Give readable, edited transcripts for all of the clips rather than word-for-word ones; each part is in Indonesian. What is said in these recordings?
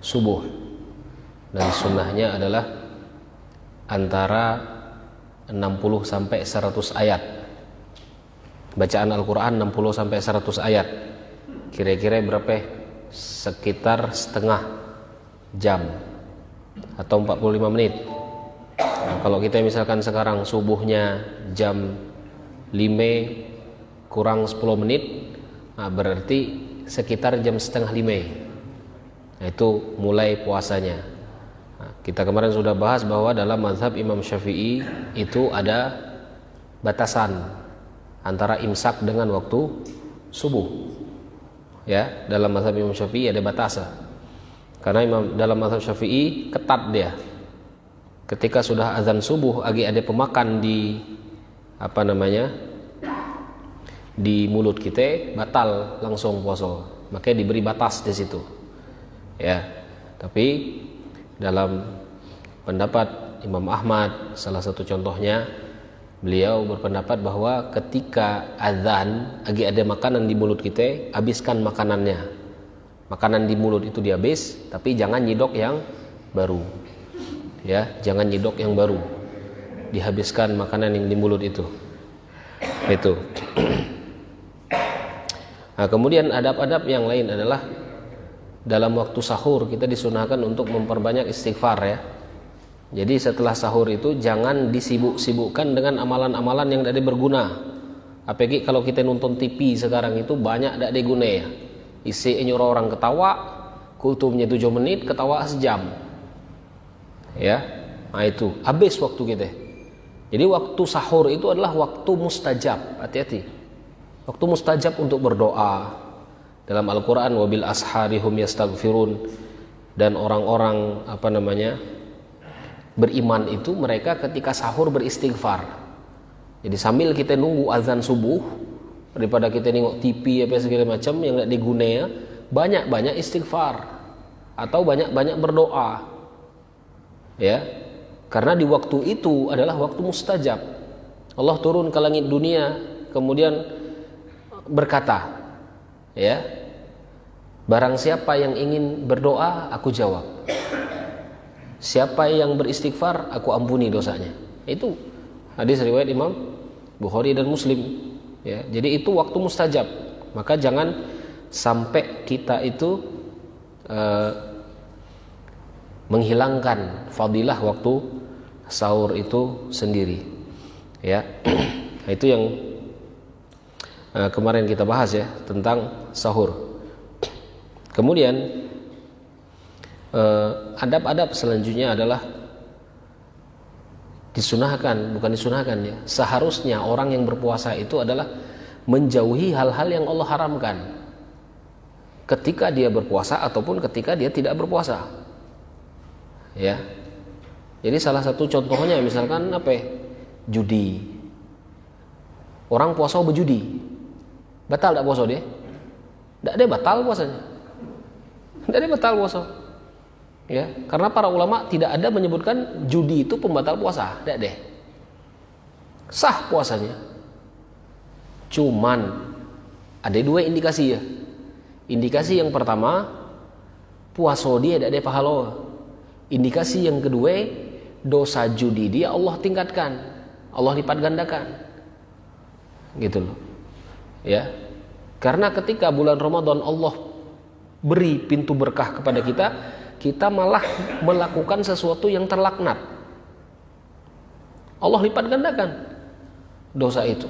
subuh. Dan sunnahnya adalah antara 60 sampai 100 ayat. Bacaan Al-Quran 60 sampai 100 ayat. Kira-kira berapa? Sekitar setengah jam atau 45 menit. Nah, kalau kita misalkan sekarang subuhnya jam 5 kurang 10 menit, nah berarti sekitar jam setengah 5. Nah, itu mulai puasanya. Nah, kita kemarin sudah bahas bahwa dalam mazhab Imam Syafi'i itu ada batasan antara imsak dengan waktu subuh. Ya, dalam mazhab Imam Syafi'i ada batasan. Karena dalam mazhab Syafi'i ketat dia. Ketika sudah azan subuh, lagi ada pemakan di di mulut kita, batal langsung puasa. Makanya diberi batas di situ. Ya. Tapi dalam pendapat Imam Ahmad, salah satu contohnya, beliau berpendapat bahwa ketika azan lagi ada makanan di mulut kita, habiskan makanannya. Makanan di mulut itu dihabis, tapi jangan nyidok yang baru. Ya, jangan nyidok yang baru. Dihabiskan makanan yang di mulut itu. Itu. Nah, kemudian adab-adab yang lain adalah dalam waktu sahur kita disunahkan untuk memperbanyak istighfar ya. Jadi setelah sahur itu jangan disibuk-sibukkan dengan amalan-amalan yang tidak berguna. Apalagi kalau kita nonton TV sekarang itu banyak tidak ada guna ya. Isi nyuruh orang ketawa, kultumnya 7 menit, ketawa sejam. Ya. Nah itu habis waktu kita. Jadi waktu sahur itu adalah waktu mustajab. Hati-hati. Waktu mustajab untuk berdoa. Dalam Al-Qur'an wabil asharihum yastaghfirun, dan orang-orang beriman itu mereka ketika sahur beristighfar. Jadi sambil kita nunggu azan subuh, daripada kita nengok TV apa segala macam yang tidak diguna, banyak-banyak istighfar atau banyak-banyak berdoa. Ya. Karena di waktu itu adalah waktu mustajab. Allah turun ke langit dunia kemudian berkata, ya, barang siapa yang ingin berdoa, aku jawab. Siapa yang beristighfar, aku ampuni dosanya. Itu hadis riwayat Imam Bukhari dan Muslim. Ya, jadi itu waktu mustajab. Maka jangan sampai kita itu menghilangkan fadilah waktu sahur itu sendiri. Ya, itu yang kemarin kita bahas ya tentang sahur. Kemudian adab-adab selanjutnya adalah bukan disunahkan ya. Seharusnya orang yang berpuasa itu adalah menjauhi hal-hal yang Allah haramkan ketika dia berpuasa ataupun ketika dia tidak berpuasa. Ya. Jadi salah satu contohnya misalkan judi. Orang puasa berjudi. Batal tak puasa dia? Tak ada batal puasanya. Tak ada batal puasa. Ya, karena para ulama tidak ada menyebutkan judi itu pembatal puasa, tidak deh. Sah puasanya. Cuman ada 2 indikasi ya. Indikasi yang pertama, puasa dia tidak ada pahala. Indikasi yang kedua, dosa judi dia Allah tingkatkan, Allah lipat gandakan. Gitu loh. Ya. Karena ketika bulan Ramadan Allah beri pintu berkah kepada kita malah melakukan sesuatu yang terlaknat. Allah lipat gandakan dosa itu.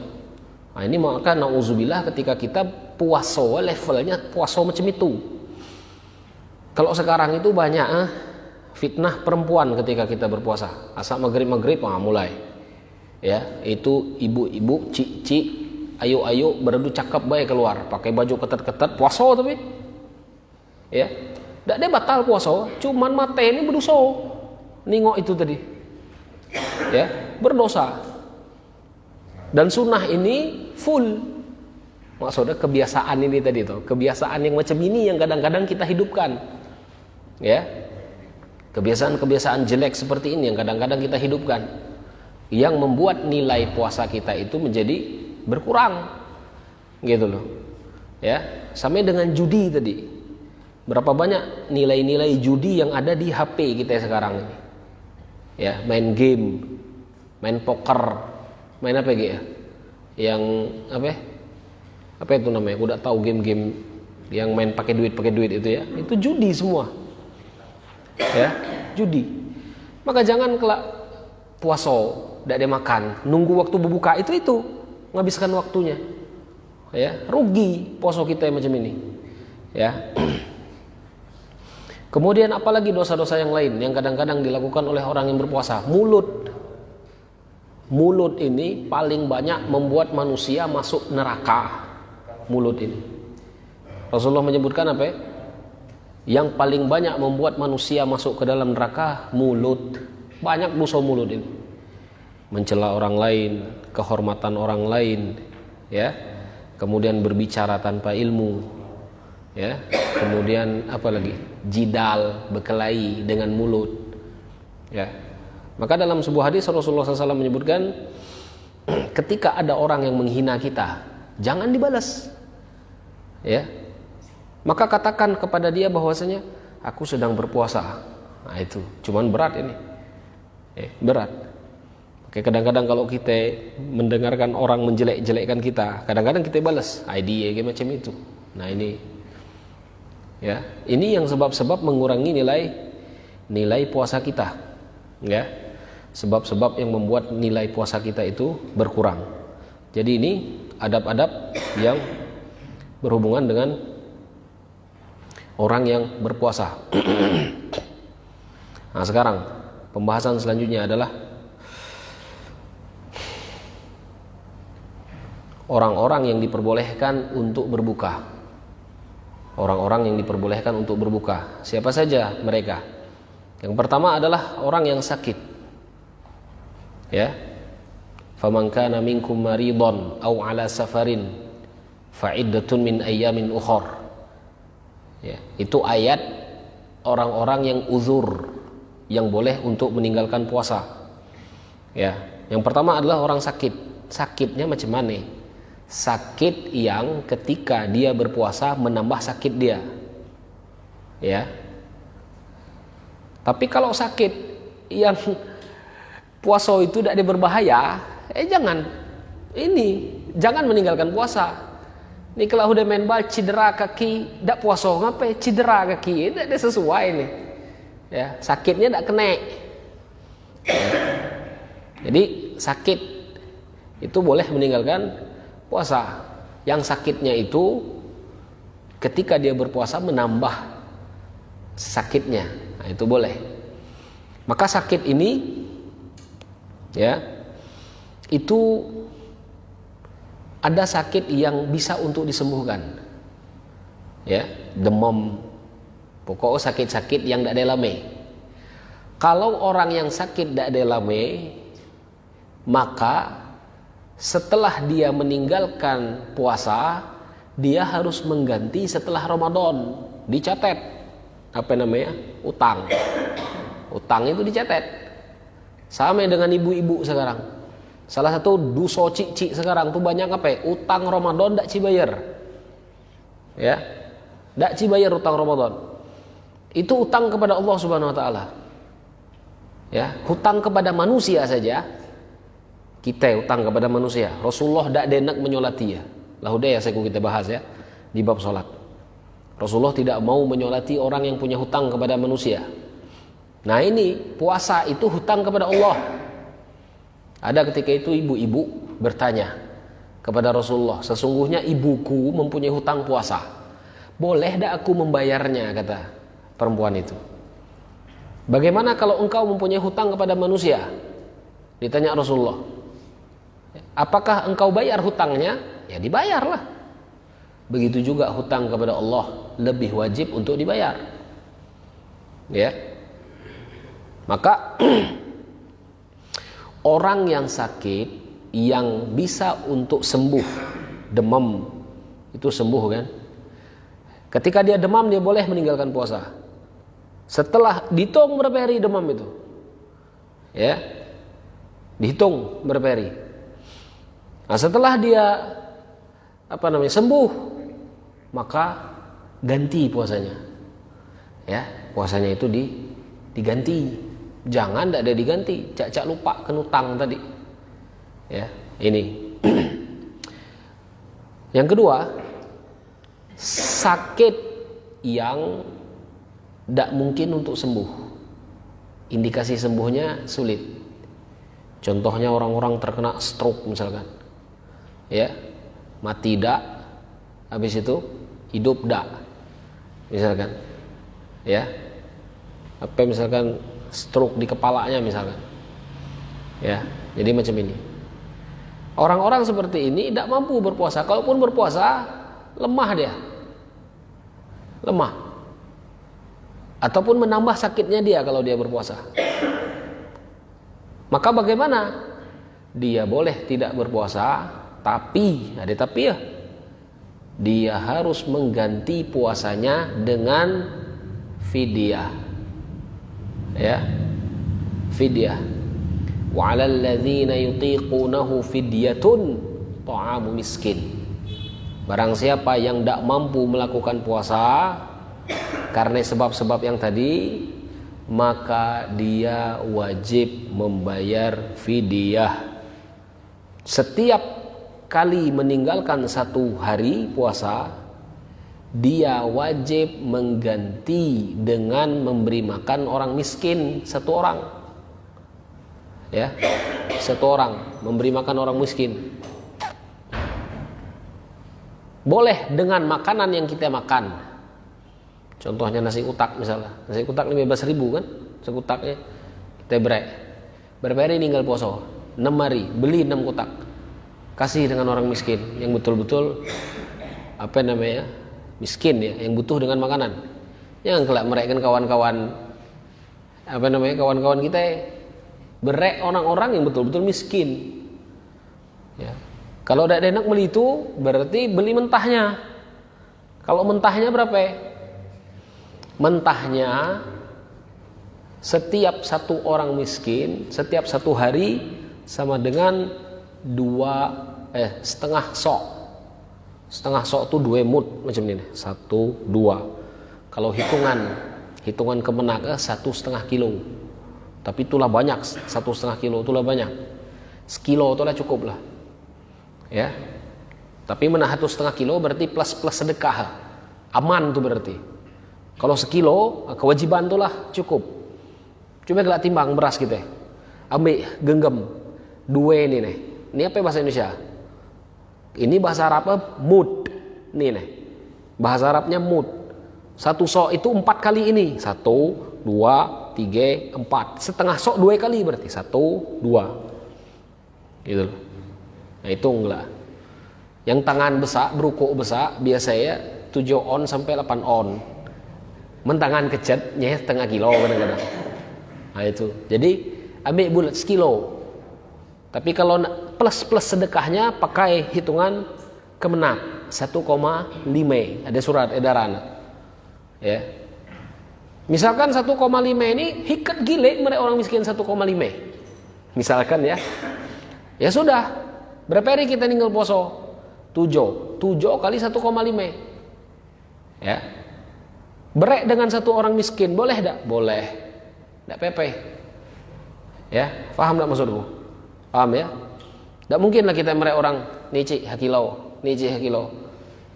Nah, ini maka nauzubillah ketika kita puasa levelnya puasa macam itu. Kalau sekarang itu banyak fitnah perempuan ketika kita berpuasa. Asal maghrib mulai. Ya, itu ibu-ibu, cik-cik, ayo beradu cakap baik keluar, pakai baju ketat-ketat puasa tapi. Ya. Tidak ada batal puasa, cuman mata ini berdosa. Nengok itu tadi. Ya, berdosa. Dan sunnah ini full. Maksudnya kebiasaan ini tadi tuh, kebiasaan yang macam ini yang kadang-kadang kita hidupkan. Ya. Kebiasaan-kebiasaan jelek seperti ini yang kadang-kadang kita hidupkan. Yang membuat nilai puasa kita itu menjadi berkurang. Gitu loh. Ya, sama dengan judi tadi. Berapa banyak nilai-nilai judi yang ada di HP kita sekarang ini. Ya, main game, main poker, main apa gitu ya? Yang apa? Apa itu namanya? Udah tahu game-game yang main pakai duit itu ya. Itu judi semua. Ya, judi. Maka jangan kelak puaso, tidak ada makan, nunggu waktu berbuka itu menghabiskan waktunya. Ya, rugi puasa kita macam ini. Ya. Kemudian apalagi dosa-dosa yang lain yang kadang-kadang dilakukan oleh orang yang berpuasa. Mulut ini paling banyak membuat manusia masuk neraka. Mulut ini. Rasulullah menyebutkan apa? Yang paling banyak membuat manusia masuk ke dalam neraka, mulut. Banyak dosa mulut ini. Mencela orang lain, kehormatan orang lain, ya. Kemudian berbicara tanpa ilmu, ya. Kemudian apa lagi? Jidal, berkelahi dengan mulut, ya. Maka dalam sebuah hadis Rasulullah SAW menyebutkan, ketika ada orang yang menghina kita, jangan dibalas, ya. Maka katakan kepada dia bahwasanya aku sedang berpuasa. Nah itu, cuman berat ini, berat. Oke, kadang-kadang kalau kita mendengarkan orang menjelek-jelekkan kita, kadang-kadang kita balas ID kayak macam itu. Nah ini, ya, ini yang sebab-sebab mengurangi nilai puasa kita, ya, sebab-sebab yang membuat nilai puasa kita itu berkurang. Jadi ini adab-adab yang berhubungan dengan orang yang berpuasa. Nah sekarang pembahasan selanjutnya adalah orang-orang yang diperbolehkan untuk berbuka. Orang-orang yang diperbolehkan untuk berbuka. Siapa saja mereka? Yang pertama adalah orang yang sakit. Ya. Faman kana minkum maridon aw ala safarin fa iddatun min ayyamin ukhar. Ya, itu ayat orang-orang yang uzur, yang boleh untuk meninggalkan puasa. Ya, yang pertama adalah orang sakit. Sakitnya macam mana? Sakit yang ketika dia berpuasa menambah sakit dia, ya. Tapi kalau sakit yang puasa itu tidak berbahaya, jangan meninggalkan puasa. Ini kalau udah main bal cedera kaki, tidak puasa ngapain? Cedera kaki, tidak ada sesuai nih. Ya, sakitnya tidak kena. Ya. Jadi sakit itu boleh meninggalkan puasa. Yang sakitnya itu ketika dia berpuasa menambah sakitnya, nah, itu boleh. Maka sakit ini, ya, itu ada sakit yang bisa untuk disembuhkan, ya, demam, pokoknya sakit-sakit yang tidak ada lame. Kalau orang yang sakit tidak ada lame, maka setelah dia meninggalkan puasa, dia harus mengganti setelah Ramadan. Dicatat apa namanya? Utang. Utang itu dicatat. Sama dengan ibu-ibu sekarang. Salah satu dosa cici sekarang tuh banyak apa? Utang Ramadan ndak cibayar. Ya. Ndak cibayar utang Ramadan. Itu utang kepada Allah Subhanahu wa taala. Ya, hutang kepada manusia saja. Kita hutang kepada manusia. Rasulullah tidak enak menyolati ya. Lah udah ya saya kita bahas ya di bab solat. Rasulullah tidak mau menyolati orang yang punya hutang kepada manusia. Nah ini puasa itu hutang kepada Allah. Ada ketika itu ibu-ibu bertanya kepada Rasulullah, sesungguhnya ibuku mempunyai hutang puasa. Boleh tak aku membayarnya, kata perempuan itu. Bagaimana kalau engkau mempunyai hutang kepada manusia? Ditanya Rasulullah. Apakah engkau bayar hutangnya? Ya dibayarlah. Begitu juga hutang kepada Allah lebih wajib untuk dibayar. Ya. Maka orang yang sakit yang bisa untuk sembuh demam itu sembuh kan? Ketika dia demam dia boleh meninggalkan puasa. Setelah dihitung berapa hari demam itu? Ya. Dihitung berapa hari? Nah, setelah dia sembuh, maka ganti puasanya. Ya, puasanya itu diganti. Jangan tidak ada diganti. Cak lupa kenutang tadi. Ya, ini. Yang kedua, sakit yang tidak mungkin untuk sembuh. Indikasi sembuhnya sulit. Contohnya orang-orang terkena stroke misalkan. Ya, mati dak, habis itu hidup dak. Misalkan. Ya. Apa misalkan stroke di kepalanya misalkan. Ya, jadi macam ini. Orang-orang seperti ini tidak mampu berpuasa. Kalaupun berpuasa, lemah dia. Lemah. Ataupun menambah sakitnya dia kalau dia berpuasa. Maka bagaimana? Dia boleh tidak berpuasa, tapi, ada tapi ya. Dia harus mengganti puasanya dengan fidyah. Ya. Fidyah. Wa 'alal ladzina yutiqunahu fidyatun ta'amu miskin. Barang siapa yang tidak mampu melakukan puasa karena sebab-sebab yang tadi, maka dia wajib membayar fidyah. Setiap kali meninggalkan satu hari puasa, dia wajib mengganti dengan memberi makan orang miskin satu orang. Ya, satu orang memberi makan orang miskin. Boleh dengan makanan yang kita makan. Contohnya nasi utak misalnya. Nasi utak 15.000 kan? Sekutaknya kita brek. Berapa hari tinggal poso? 6 hari, beli 6 kotak. Kasih dengan orang miskin yang betul-betul apa namanya? Miskin ya, yang butuh dengan makanan. Jangan kelak mereken kawan-kawan apa namanya? Kawan-kawan kita berek orang-orang yang betul-betul miskin. Ya. Kalau tidak enak beli itu, berarti beli mentahnya. Kalau mentahnya berapa? Mentahnya setiap satu orang miskin, setiap satu hari sama dengan setengah sok. Setengah sok itu 2 mud macam ini. 1, 2. Kalau hitungan kemenak 1,5 kilo. Tapi itulah banyak, 1,5 kilo itulah banyak. Sekilo itulah cukup lah. Ya, tapi mana 1,5 kilo berarti plus sedekah, aman tuh berarti. Kalau sekilo kewajiban tuh lah cukup. Cuma kalau timbang beras kita, ambil genggam 2 ini nih. Ini apa bahasa Indonesia? Ini bahasa Arab mud. Nih. Bahasa Arabnya mud. 1 sok itu 4 kali ini. 1, 2, 3, 4. Setengah sok 2 kali berarti 1, 2. Gitu loh. Nah hitunglah. Yang tangan besar, berukuk besar, biasanya 7 on sampai 8 on. Mentangan kecetnya setengah kilo kadang-kadang. Nah itu. Jadi ambil bulat sekilo. Tapi kalau plus sedekahnya pakai hitungan kemenak 1,5. Ada surat edaran. Ya. Misalkan 1,5 ini hikat gile mereka orang miskin 1,5. Misalkan ya. Ya sudah. Berapa hari kita tinggal poso? 7 kali 1,5. Ya. Berek dengan satu orang miskin, boleh tak? Boleh. Tak pepe. Ya, faham tak maksudku? Paham ya? Tak mungkin lah kita merek orang ni cik hakilo.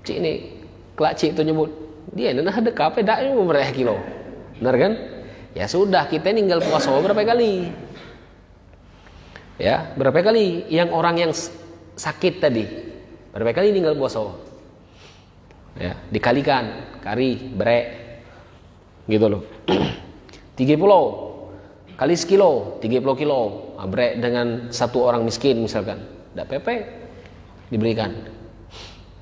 Cik ni kelak cik tu nyebut, dia nak sedekah apa dak ni merek hakilo. Benar kan? Ya sudah, kita tinggal puasa berapa kali? Ya, berapa kali yang orang yang sakit tadi? Berapa kali tinggal puasa? Ya, dikalikan kari brek. Gitu loh. 30 kali sekilo, 30 kilo. Brek dengan satu orang miskin misalkan. Ndak pepe diberikan.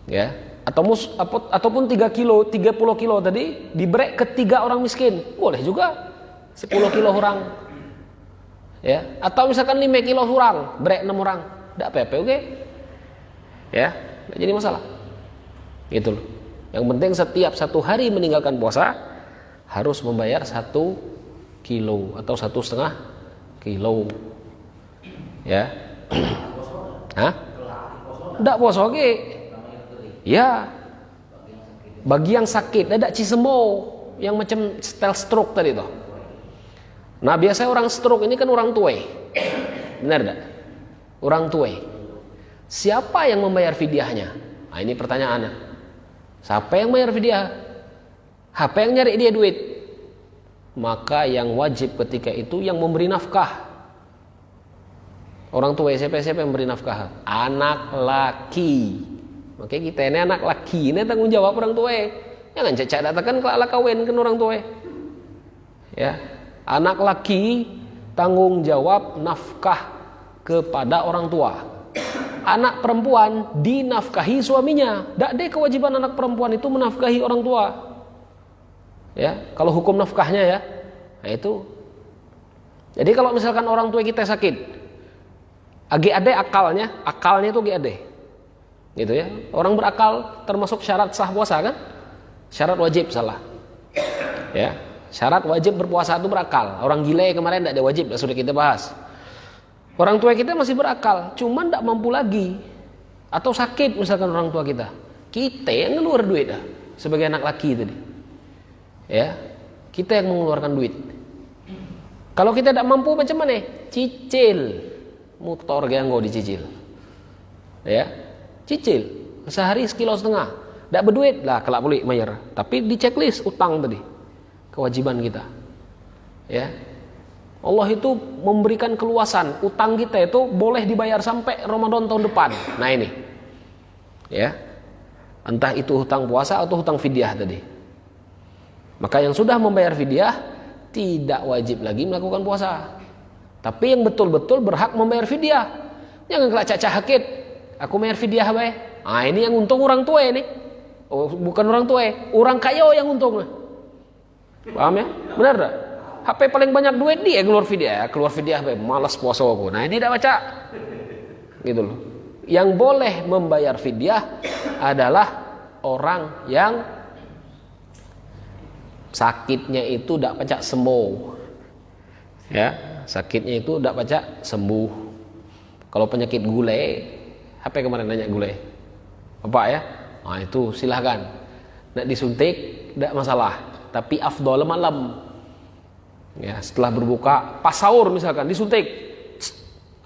Ya, ataupun 3 kilo, 30 kilo tadi dibrek ke 3 orang miskin. Boleh juga. 10 kilo orang. Ya, atau misalkan 5 kilo orang, brek 6 orang. Ndak pepe, oke? Ya, nggak jadi masalah. Gitu loh. Yang penting setiap 1 hari meninggalkan puasa harus membayar 1 kilo atau 1,5 kilo. Ya. Hah? Ndak puasa oke. Ya. Bagi yang sakit, ada cisembo. yang macam style stroke tadi tuh. Nah biasanya orang stroke ini kan orang tua, benar tak? Orang tua. Siapa yang membayar fidyahnya? Nah ini pertanyaannya. Siapa yang bayar fidyah? Siapa yang nyari dia duit? Maka yang wajib ketika itu yang memberi nafkah. Orang tua siapa yang memberi nafkah? Anak laki. Makanya kita ini anak laki, ini tanggung jawab orang tua. Jangan cacak datakan kelak kawin kan orang tua. Ya, anak laki tanggung jawab nafkah kepada orang tua. Anak perempuan dinafkahi suaminya. Tak ada kewajiban anak perempuan itu menafkahi orang tua. Ya, kalau hukum nafkahnya ya, nah itu. Jadi kalau misalkan orang tua kita sakit, GAD akalnya itu GAD. Gitu ya. Orang berakal termasuk syarat sah puasa kan? Syarat wajib salah. Ya, syarat wajib berpuasa itu berakal. Orang gila kemarin tidak ada wajib, sudah kita bahas. Orang tua kita masih berakal, cuman tidak mampu lagi. Atau sakit misalkan orang tua kita. Kita yang ngeluar duit dah sebagai anak laki tadi. Ya, kita yang mengeluarkan duit. Kalau kita tidak mampu macam mana? Cicil. Motor yang nggak dicicil. Ya, cicil. Sehari 1,5 kilo. Tidak berduit lah kelak boleh bayar. Tapi di checklist utang tadi. Kewajiban kita. Ya. Allah itu memberikan keluasan. Utang kita itu boleh dibayar sampai Ramadan tahun depan. Nah ini. Ya. Entah itu hutang puasa atau hutang fidyah tadi. Maka yang sudah membayar fidyah tidak wajib lagi melakukan puasa. Tapi yang betul-betul berhak membayar fidyah. Jangan kelak cacah hakit. Aku bayar fidyah bae. Ah ini yang untung orang tua ini. Oh, bukan orang tua, orang kaya yang untung. Paham ya? Benar tak? HP paling banyak duit dia keluar fidyah bae. Malas puasa aku. Nah ini tidak baca. Gitu loh. Yang boleh membayar fidyah adalah orang yang sakitnya itu tidak pacak sembuh. Ya, sakitnya itu tidak pacak sembuh. Kalau penyakit gule, apa kemarin nanya gule? Bapak ya? Nah itu silahkan. Nak disuntik tidak masalah. Tapi afdol malam. Ya, setelah berbuka, pas sahur misalkan disuntik.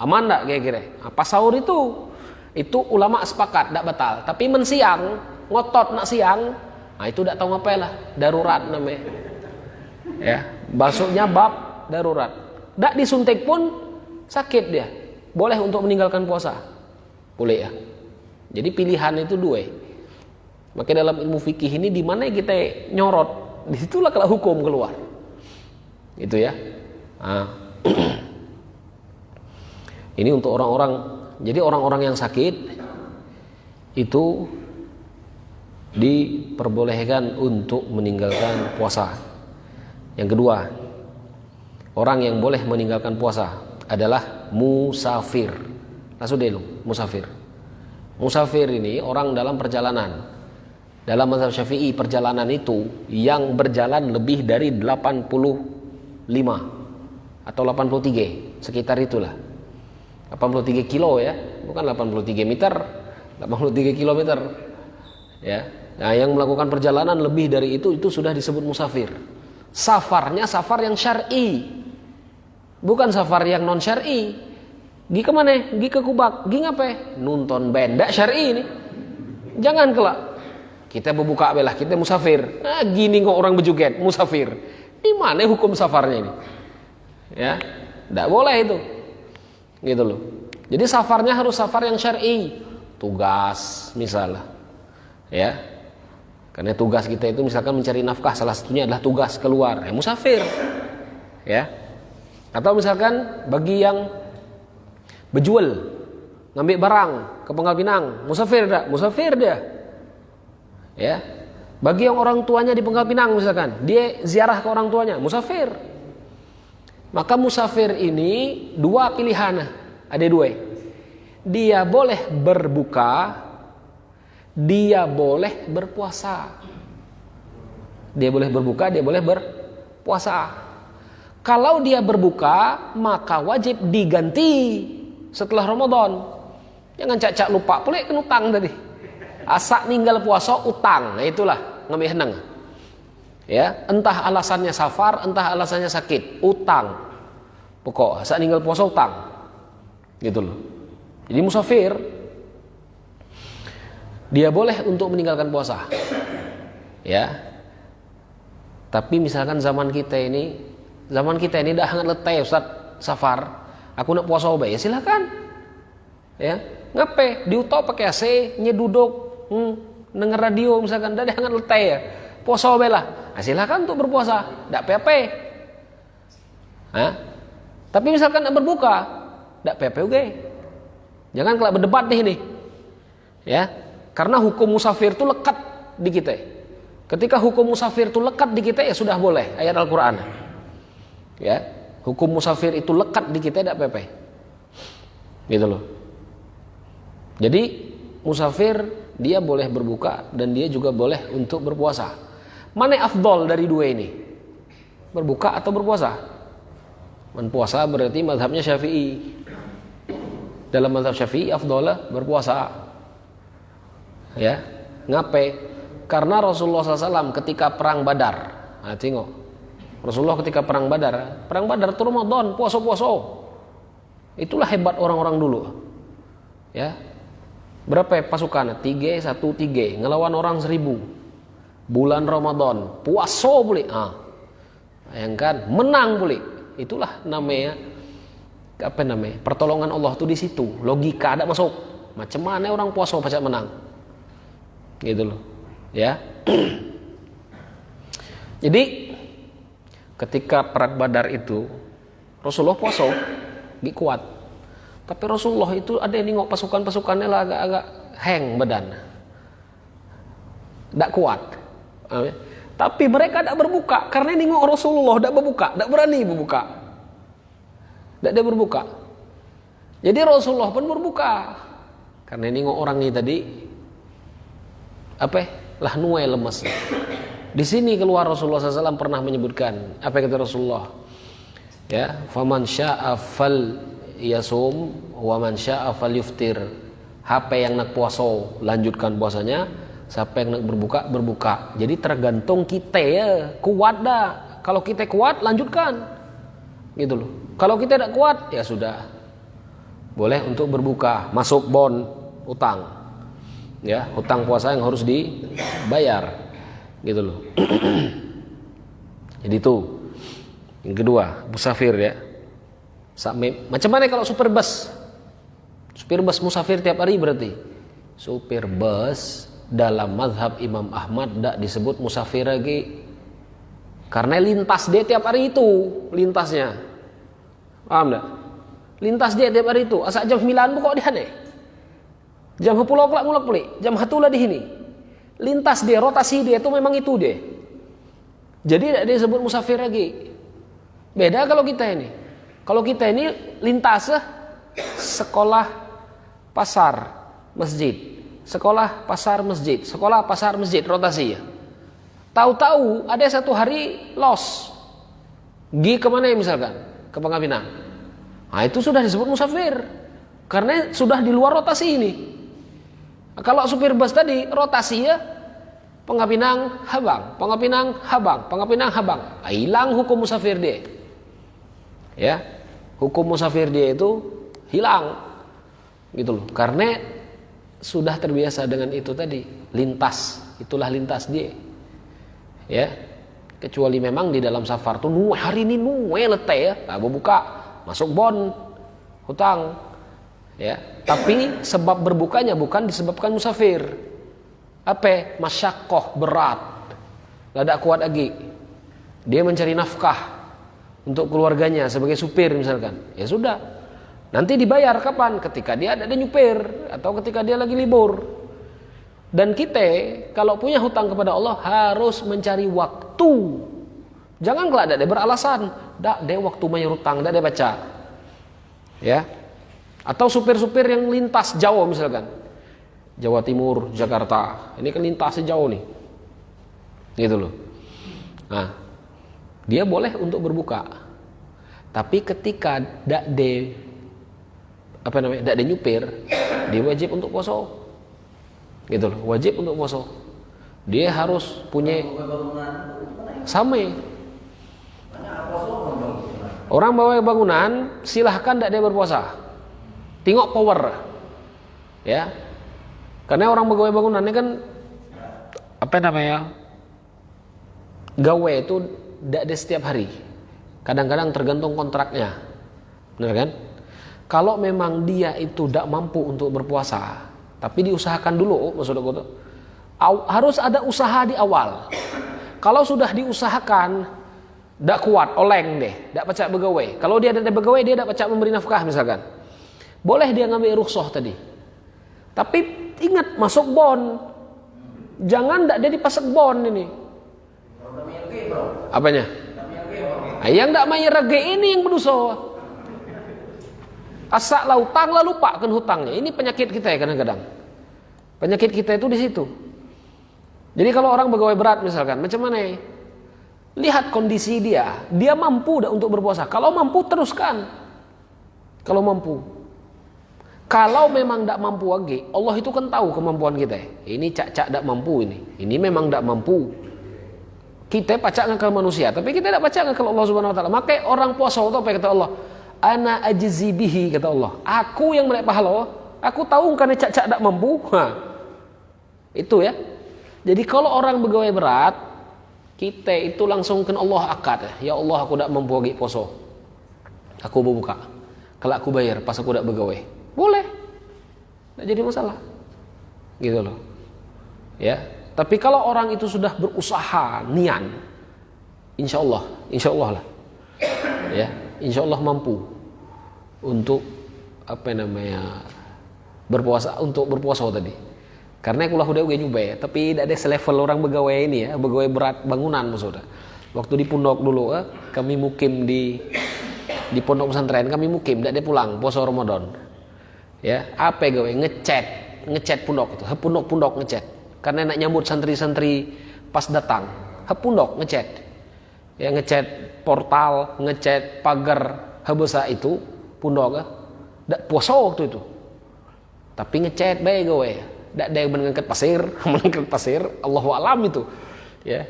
Aman enggak kira-kira? Nah, pas sahur itu ulama sepakat tidak batal. Tapi mensiang, ngotot nak siang, nah itu tidak tahu ngapain lah, darurat namanya. Ya, maksudnya bab darurat. Tak disuntik pun sakit dia. Boleh untuk meninggalkan puasa. Boleh ya. Jadi pilihan itu dua. Maka dalam ilmu fikih ini di mana kita nyorot, disitulah kalau hukum keluar. Itu ya. Nah. Ini untuk orang-orang. Jadi orang-orang yang sakit itu diperbolehkan untuk meninggalkan puasa. Yang kedua, orang yang boleh meninggalkan puasa adalah musafir. Langsung dulu, musafir. Musafir ini orang dalam perjalanan. Dalam mazhab Syafi'i perjalanan itu yang berjalan lebih dari 85 atau 83, sekitar itulah. 83 kilo ya, bukan 83 meter, 83 kilometer. Ya. Nah, yang melakukan perjalanan lebih dari itu sudah disebut musafir. Safarnya safar yang syar'i. Bukan safar yang non syar'i. Gi ke mana? Gi ke Kubak. Gi ngapain? Nonton band. Ndak syar'i ini. Jangan kelak. Kita berbuka belah, kita musafir. Nah, gini kok orang berjoget, musafir. Di mana hukum safarnya ini? Ya. Ndak boleh itu. Gitu loh. Jadi safarnya harus safar yang syar'i. Tugas misalnya. Ya. Karena tugas kita itu misalkan mencari nafkah, salah satunya adalah tugas keluar, musafir. Ya. Atau misalkan bagi yang berjual, ngambil barang ke Pangkal Pinang, musafir dah, musafir dia. Ya. Bagi yang orang tuanya di Pangkal Pinang misalkan, dia ziarah ke orang tuanya, musafir. Maka musafir ini dua pilihan, ada dua. Dia boleh berbuka, dia boleh berpuasa. Dia boleh berbuka, dia boleh berpuasa. Kalau dia berbuka, maka wajib diganti setelah Ramadan. Jangan cak-cak lupa, boleh kan utang tadi. Asak ninggal puasa utang, nah itulah ngambil henang. Ya, entah alasannya safar, entah alasannya sakit, utang. Pokok saat ninggal puasa utang. Gitu loh. Jadi musafir dia boleh untuk meninggalkan puasa. Ya. Tapi misalkan zaman kita ini dah hangat letih Ustaz, safar. Aku nak puasa obay, ya silakan. Ya, ngape? Diutau pakai AC, duduk, denger radio misalkan, dah hangat letih ya. Puasa obay lah. Nah, silakan untuk berpuasa, ndak apa-apa. Tapi misalkan nak berbuka, ndak apa-apa oke. Jangan kelak berdebat di sini. Ya, karena hukum musafir itu lekat di kita. Ketika hukum musafir itu lekat di kita, ya sudah boleh ayat Al-Qur'an. Ya, hukum musafir itu lekat di kita, ndak apa-apa. Gitu loh. Jadi musafir dia boleh berbuka dan dia juga boleh untuk berpuasa. Mana yang afdol dari dua ini? Berbuka atau berpuasa? Berpuasa berarti mazhabnya Syafi'i. Dalam mazhab Syafi'i afdolnya berpuasa. Ya, ngape? Karena Rasulullah SAW ketika perang Badar. Nah, tengok. Rasulullah ketika perang Badar itu Ramadan, puasa-puasa. Itulah hebat orang-orang dulu. Ya. Berapa pasukan? 3 ngelawan orang 1000. Bulan Ramadan, puasa boleh. Bayangkan, menang boleh. Itulah namanya pertolongan Allah tuh di situ. Logika ada masuk. Macam mana orang puasa pacak menang? Gitu loh. Ya. Jadi ketika perang Badar itu Rasulullah puasa gak kuat. Tapi Rasulullah itu ada yang nengok pasukan-pasukannya lah agak-agak hang badan. Tak kuat. Tapi mereka tak berbuka karena nengok Rasulullah tak berbuka, tak berani berbuka. Tak ada berbuka. Jadi Rasulullah pun berbuka. Karena nengok orang ini tadi lah nuai lemas. Di sini keluar Rasulullah SAW pernah menyebutkan apa kata Rasulullah? Ya, faman syaa fal yasum wa man syaa fal yuftir. Siapa yang nak puasa lanjutkan puasanya, siapa yang nak berbuka berbuka. Jadi tergantung kita ya, kuat dah. Kalau kita kuat lanjutkan. Gitu loh. Kalau kita tidak kuat ya sudah. Boleh untuk berbuka, masuk bon utang. Ya, hutang puasa yang harus dibayar. Gitu loh. Jadi itu yang kedua, musafir ya. Macam mana kalau supir bus? Supir bus musafir tiap hari berarti. Supir bus dalam mazhab Imam Ahmad tidak disebut musafir lagi. Karena lintas dia tiap hari itu, lintasnya. Paham tak? Lintas dia tiap hari itu. Asal jam 9 buka dia nih. Jam 10 kelak mulak balik. Jam 1 lah di sini. Lintas dia, rotasi dia itu memang itu dia. Jadi tidak disebut musafir lagi. Beda kalau kita ini. Kalau kita ini lintas sekolah, pasar, masjid. Sekolah, pasar, masjid. Sekolah, pasar, masjid, rotasi ya. Tahu-tahu ada satu hari los. Gi kemana ya misalkan? Ke Pangapinang. Nah itu sudah disebut musafir. Karena sudah di luar rotasi ini. Kalau supir bus tadi rotasi ya, Pangapinang Habang, Pangapinang Habang, Pangapinang Habang. Hilang hukum musafir dia. Ya, hukum musafir dia itu hilang, gitu loh. Karena sudah terbiasa dengan itu tadi, lintas, itulah lintas dia. Ya, kecuali memang di dalam safar tuh hari ini letih ya, nah, buka, masuk bon, hutang. Ya, tapi sebab berbukanya bukan disebabkan musafir. Apa? Masyakoh, berat. Gak ada kuat lagi. Dia mencari nafkah untuk keluarganya sebagai supir misalkan. Ya sudah. Nanti dibayar kapan? Ketika dia ada nyupir atau ketika dia lagi libur. Dan kita kalau punya hutang kepada Allah harus mencari waktu. Jangan kalau ada beralasan, dak deh waktu bayar hutang, dak deh baca. Ya. Atau supir-supir yang lintas jauh misalkan Jawa Timur, Jakarta. Ini kan lintasnya jauh nih. Gitu loh. Nah, dia boleh untuk berbuka. Tapi ketika dak de nyupir, dia wajib untuk puasa. Gitu loh, wajib untuk puasa. Dia harus punya sama. Orang bawa bangunan, silahkan tidak dia berpuasa. Tengok power, ya. Karena orang pegawai bangunan ini kan apa namanya, gawe itu tidak ada setiap hari. Kadang-kadang tergantung kontraknya, benar kan? Kalau memang dia itu tidak mampu untuk berpuasa, tapi diusahakan dulu, maksud aku tuh, harus ada usaha di awal. Kalau sudah diusahakan tidak kuat, oleng deh, tidak pacak begawai. Kalau dia ada begawai, dia tidak pacak memberi nafkah misalkan. Boleh dia ngambil rukhsah tadi. Tapi ingat, masuk bon. Jangan tidak dia dipasang bon ini. Apanya? Yang tidak main rege ini yang berdosa. Asak lah hutang lah, lupakan hutangnya. Ini penyakit kita ya kadang-kadang. Penyakit kita itu di situ. Jadi kalau orang begawai berat misalkan, macam mana ya? Lihat kondisi dia mampu tidak untuk berpuasa. Kalau mampu teruskan. Kalau mampu. Kalau memang tidak mampu lagi, Allah itu kan tahu kemampuan kita. Ini cak-cak tidak mampu ini. Ini memang tidak mampu. Kita pacak ngakal manusia, tapi kita tidak pacak ngakal Allah Subhanahu Wa Taala. Maka orang puasa itu apa kata Allah? Ana ajzi bihi kata Allah. Aku yang menaik pahala. Aku tahu kan cak-cak tidak mampu. Itu ya. Jadi kalau orang begawai berat, kita itu langsung ke Allah akad. Ya Allah, aku tidak mampu lagi puasa. Aku berbuka. Kalau aku bayar pas aku tidak begawai. Boleh. Tidak jadi masalah. Gitu loh. Ya. Tapi kalau orang itu sudah berusaha nian, insya Allah lah. Ya, insya Allah mampu untuk apa namanya berpuasa, untuk berpuasa tadi. Karena aku lah udah nyoba, tapi tidak ada selevel orang begawai ini ya, begawai berat bangunan maksudnya. Waktu di pondok dulu, kami mukim di pondok pesantren, kami mukim, tidak ada pulang puasa Ramadan. Ya, apa gawe ngecat pondok itu, pondok ngecat. Karena nak nyambut santri-santri pas datang, pondok ngecat. Ya, ngecat portal, ngecat pagar, habesa itu pondok, tidak puasa waktu itu. Tapi ngecat baik gawe. Tidak ada yang mengangkat pasir, Allahu alam itu, ya.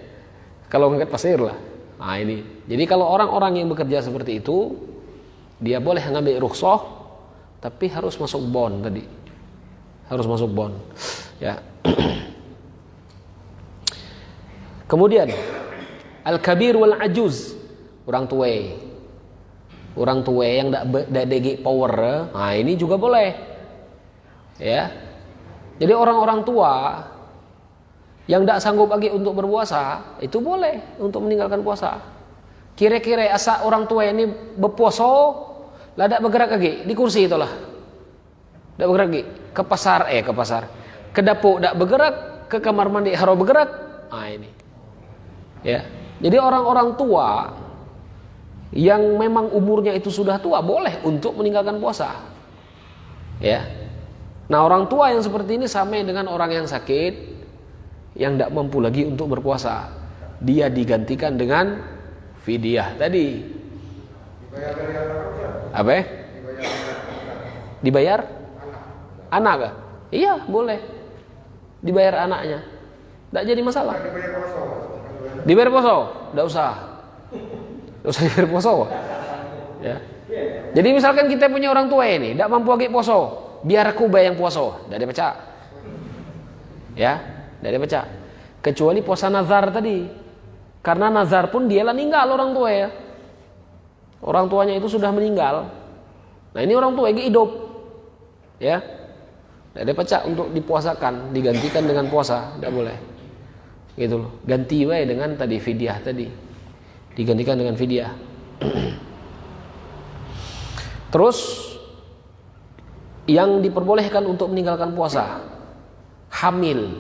Kalau mengangkat pasir lah. Nah ini. Jadi kalau orang-orang yang bekerja seperti itu, dia boleh ngambil rukhsah, tapi harus masuk bon tadi, harus masuk bon, ya. Kemudian al-kabir wal ajuz, orang tua yang tidak degi power, nah ini juga boleh, ya. Jadi orang-orang tua yang tidak sanggup lagi untuk berpuasa, itu boleh untuk meninggalkan puasa. Kira-kira asa orang tua ini berpuasa, lah tidak bergerak lagi di kursi itulah, tidak bergerak lagi ke pasar, ke dapur tidak bergerak, ke kamar mandi harus bergerak. Nah ini, ya. Jadi orang-orang tua yang memang umurnya itu sudah tua boleh untuk meninggalkan puasa, ya. Nah orang tua yang seperti ini sama dengan orang yang sakit, yang tidak mampu lagi untuk berpuasa. Dia digantikan dengan fidyah tadi. Apa? Dibayar? Anak kah? Iya boleh. Dibayar anaknya. Tidak jadi masalah. Dibayar poso? Tidak usah. Tidak usah dibayar poso. Ya. Jadi misalkan kita punya orang tua ini tidak mampu lagi poso, biar aku bayang puasa, tidak ada pecah, ya, tidak ada pecah. Kecuali puasa nazar tadi, karena nazar pun dia lah meninggal orang tua ya, orang tuanya itu sudah meninggal. Nah ini orang tua lagi hidup, ya, tidak ada pecah untuk dipuasakan, digantikan dengan puasa, tidak boleh, gitu loh. Ganti wae dengan tadi fidyah tadi, digantikan dengan fidyah. Terus yang diperbolehkan untuk meninggalkan puasa, hamil,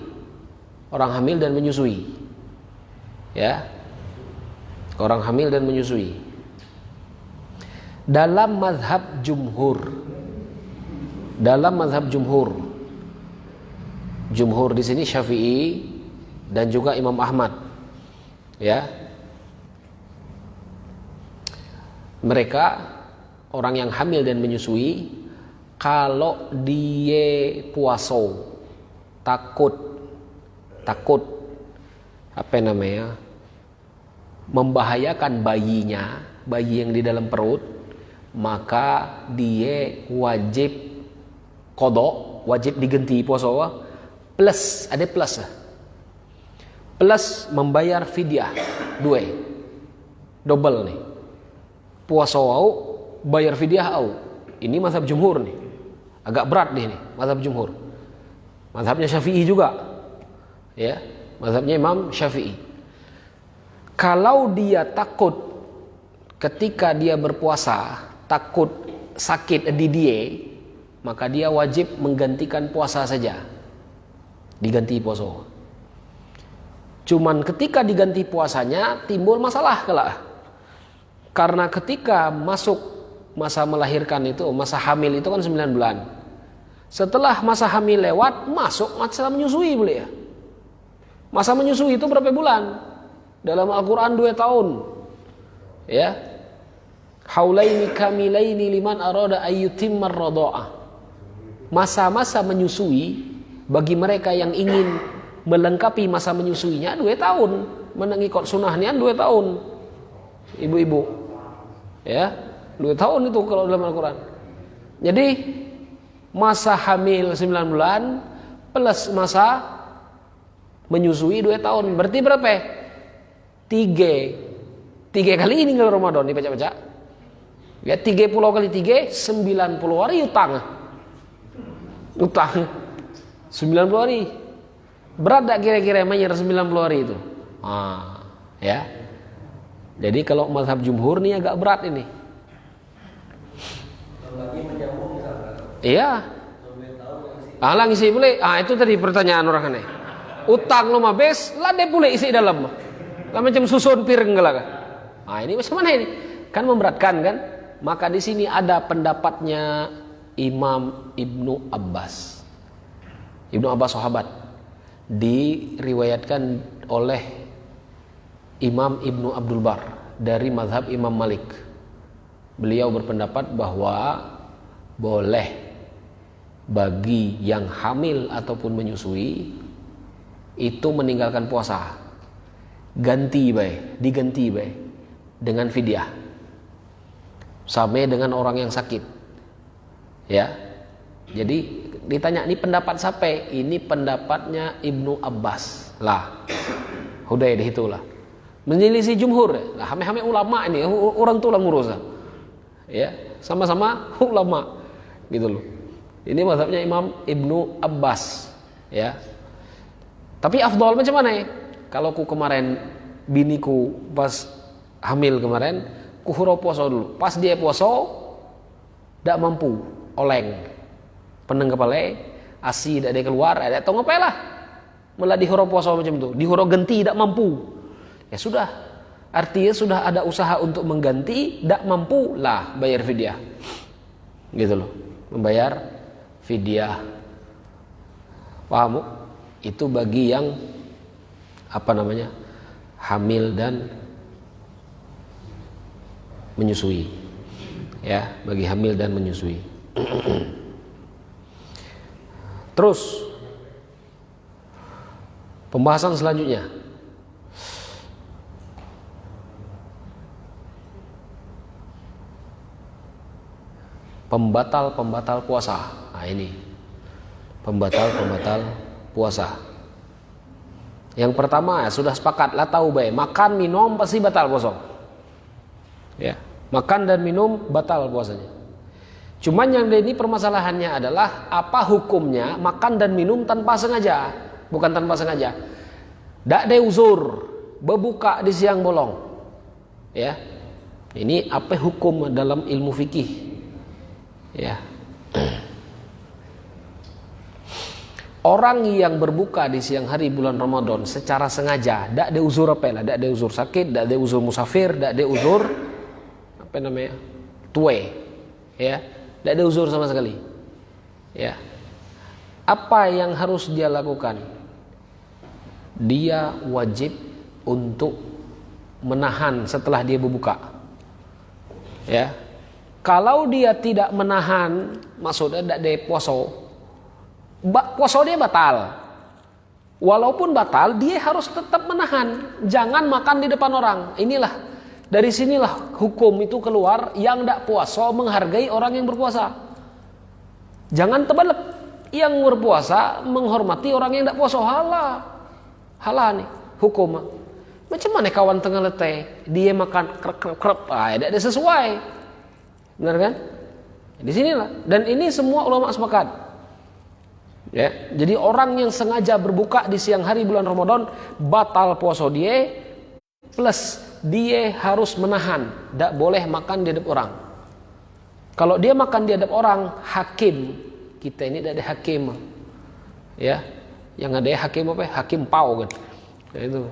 orang hamil dan menyusui, ya, orang hamil dan menyusui. Dalam mazhab jumhur, jumhur di sini Syafi'i dan juga Imam Ahmad, ya, mereka orang yang hamil dan menyusui, kalau dia puasa takut apa namanya membahayakan bayinya, bayi yang di dalam perut, maka dia wajib kodok, wajib diganti puasa, plus ada plus, plus membayar fidyah dua, double nih, puasa au, bayar fidyah au. Ini mazhab jumhur nih, agak berat nih mazhab jumhur, mazhabnya Syafi'i juga, ya, mazhabnya Imam Syafi'i. Kalau dia takut ketika dia berpuasa, takut sakit di dia, maka dia wajib menggantikan puasa saja, diganti puasa. Cuman ketika diganti puasanya timbul masalah kelak, karena ketika masuk masa melahirkan itu, masa hamil itu kan 9 bulan. Setelah masa hamil lewat, masuk masa menyusui boleh ya. Masa menyusui itu berapa bulan? Dalam Al-Quran 2 tahun, ya, haulaini kamilaini liman arada ayyutimmar radha'ah. Masa-masa menyusui bagi mereka yang ingin melengkapi masa menyusuinya 2 tahun, menengikot sunahnya 2 tahun, ibu-ibu, ya, 2 tahun itu kalau dalam Al-Quran. Jadi masa hamil 9 bulan plus masa menyusui 2 tahun, berarti berapa? 3 kali ini kalau Ramadan dibaca-baca, ya, 30 kali 3 90 hari utang 90 hari. Berat tak kira-kira menyerah 90 hari itu? Ya. Jadi kalau mazhab jumhur nih agak berat ini. Iya. Alang isi boleh. Itu tadi pertanyaan orang aneh. Utang lo mabes, lah dia boleh isi dalam. Lah macam susun piring galak. Ini macam mana ini? Kan memberatkan kan? Maka di sini ada pendapatnya Imam Ibnu Abbas. Ibnu Abbas sahabat, diriwayatkan oleh Imam Ibnu Abdul Bar dari mazhab Imam Malik. Beliau berpendapat bahwa boleh bagi yang hamil ataupun menyusui itu meninggalkan puasa, diganti dengan fidyah, sama dengan orang yang sakit, ya. Jadi ditanya ini pendapat siapa? Ini pendapatnya Ibnu Abbas lah. Udah deh itulah. Menyelisih jumhur lah. Hame-hame ulama ini orang tuh lah ngurus, ya, sama-sama ulama gitu loh. Ini mazhabnya Imam Ibnu Abbas, ya. Tapi afdal macam mana ya? Kalau ku kemarin biniku pas hamil kemarin, ku huro puasa dulu. Pas dia puasa, tidak mampu, oleng, peneng kepala, asi tidak ada keluar, ada tong apa lah, malah dihuro puasa macam itu, dihuro ganti tidak mampu, ya sudah, artinya sudah ada usaha untuk mengganti, tidak mampu lah bayar fidyah, gitu loh, membayar fidyah, paham? Itu bagi yang hamil dan menyusui, ya, bagi hamil dan menyusui. Terus pembahasan selanjutnya, pembatal puasa. Ini pembatal puasa. Yang pertama, sudah sepakat lah, tahu baik, makan minum pasti batal puasa, ya, makan dan minum batal puasanya. Cuman yang ini permasalahannya adalah apa hukumnya makan dan minum tanpa sengaja, bukan tanpa sengaja, tidak ada uzur, berbuka di siang bolong, ya. Ini apa hukum dalam ilmu fikih, ya. Orang yang berbuka di siang hari bulan Ramadan secara sengaja, tidak ada uzur apa lah, tidak ada uzur sakit, tidak ada uzur musafir, tidak ada uzur tue, ya, tidak ada uzur sama sekali, ya. Apa yang harus dia lakukan? Dia wajib untuk menahan setelah dia berbuka, ya. Kalau dia tidak menahan, maksudnya tidak ada puasa dia batal. Walaupun batal, dia harus tetap menahan. Jangan makan di depan orang. Dari sinilah hukum itu keluar, yang tidak puasa menghargai orang yang berpuasa. Jangan terbalik. Yang berpuasa menghormati orang yang tidak puasa. Halah nih hukum. Macam mana kawan tengah letih, dia makan krep, tidak ada sesuai. Benar kan? Di sinilah. Dan ini semua ulama sepakat. Ya, jadi orang yang sengaja berbuka di siang hari bulan Ramadan batal puasa dia, plus dia harus menahan, tidak boleh makan di hadap orang. Kalau dia makan di hadap orang, hakim, kita ini tidak ada hakim, ya, yang ada hakim apa? Hakim pau kan, itu,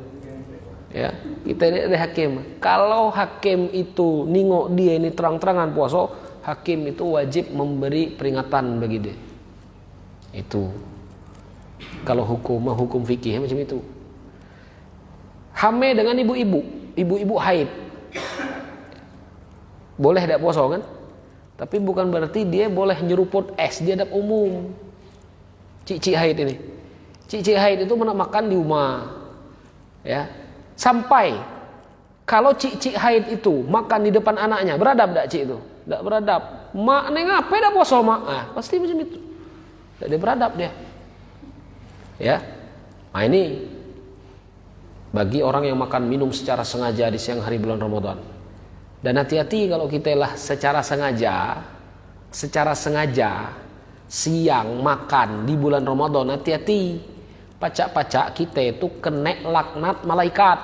ya, kita ini ada hakim. Kalau hakim itu ningok dia ini terang-terangan puasa, hakim itu wajib memberi peringatan bagi dia. Itu kalau hukum fikih macam itu. Hame dengan ibu-ibu haid boleh tidak puasa kan, tapi bukan berarti dia boleh nyeruput es di hadap umum. Cici haid ini, cici haid itu makan di rumah, ya, sampai kalau cici haid itu makan di depan anaknya, beradab tidak cik itu? Tidak beradab. Mak neng apa dah puasa mak? Pasti macam itu. Tidak beradab dia, ya. Nah ini bagi orang yang makan minum secara sengaja di siang hari bulan Ramadan. Dan hati-hati kalau kita lah secara sengaja siang makan di bulan Ramadan, hati-hati. Pacak-pacak kita itu kena laknat malaikat,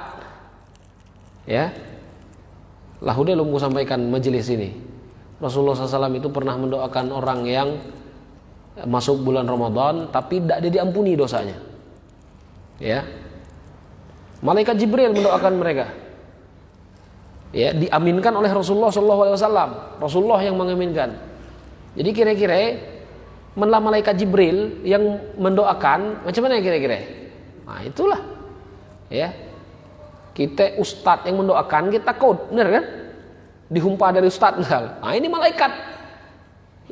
ya. Lah udah lu sampaikan majelis ini. Rasulullah SAW itu pernah mendoakan orang yang masuk bulan Ramadan tapi tidak diampuni dosanya, ya. Malaikat Jibril mendoakan mereka, ya, diaminkan oleh Rasulullah SAW. Rasulullah yang mengaminkan. Jadi kira-kira menlah malaikat Jibril yang mendoakan, macam mana kira-kira? Nah itulah, ya, kita ustadz yang mendoakan kita takut, benar kan? Dihumpa dari ustadz misal. Nah ini malaikat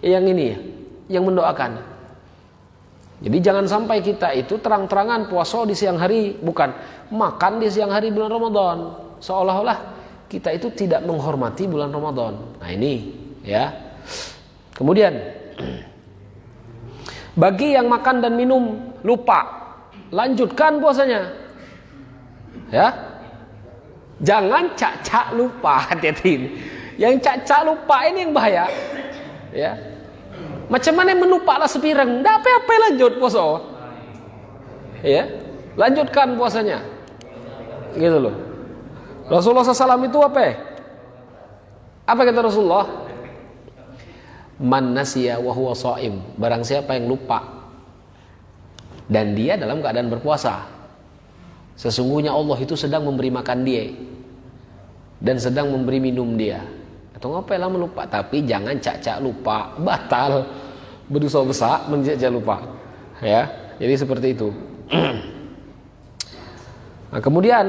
yang ini yang mendoakan. Jadi jangan sampai kita itu terang-terangan puasa di siang hari, bukan makan di siang hari bulan Ramadan, seolah-olah kita itu tidak menghormati bulan Ramadan. Nah ini, ya. Kemudian bagi yang makan dan minum lupa, lanjutkan puasanya, ya. Jangan cak-cak lupa, hati-hati. Yang cak-cak lupa ini yang bahaya, ya. Macam mana melupalah sepireng, dah apa-apa lanjut puasa, ya, lanjutkan puasanya, gitu loh. Rasulullah SAW itu apa kata Rasulullah? Man nasiya wa huwa shaim, barang siapa yang lupa dan dia dalam keadaan berpuasa, sesungguhnya Allah itu sedang memberi makan dia dan sedang memberi minum dia. Atau ngapain lah melupa, tapi jangan cak-cak lupa, batal, berdosa besar menjajah lupa, ya. Jadi seperti itu. Nah, kemudian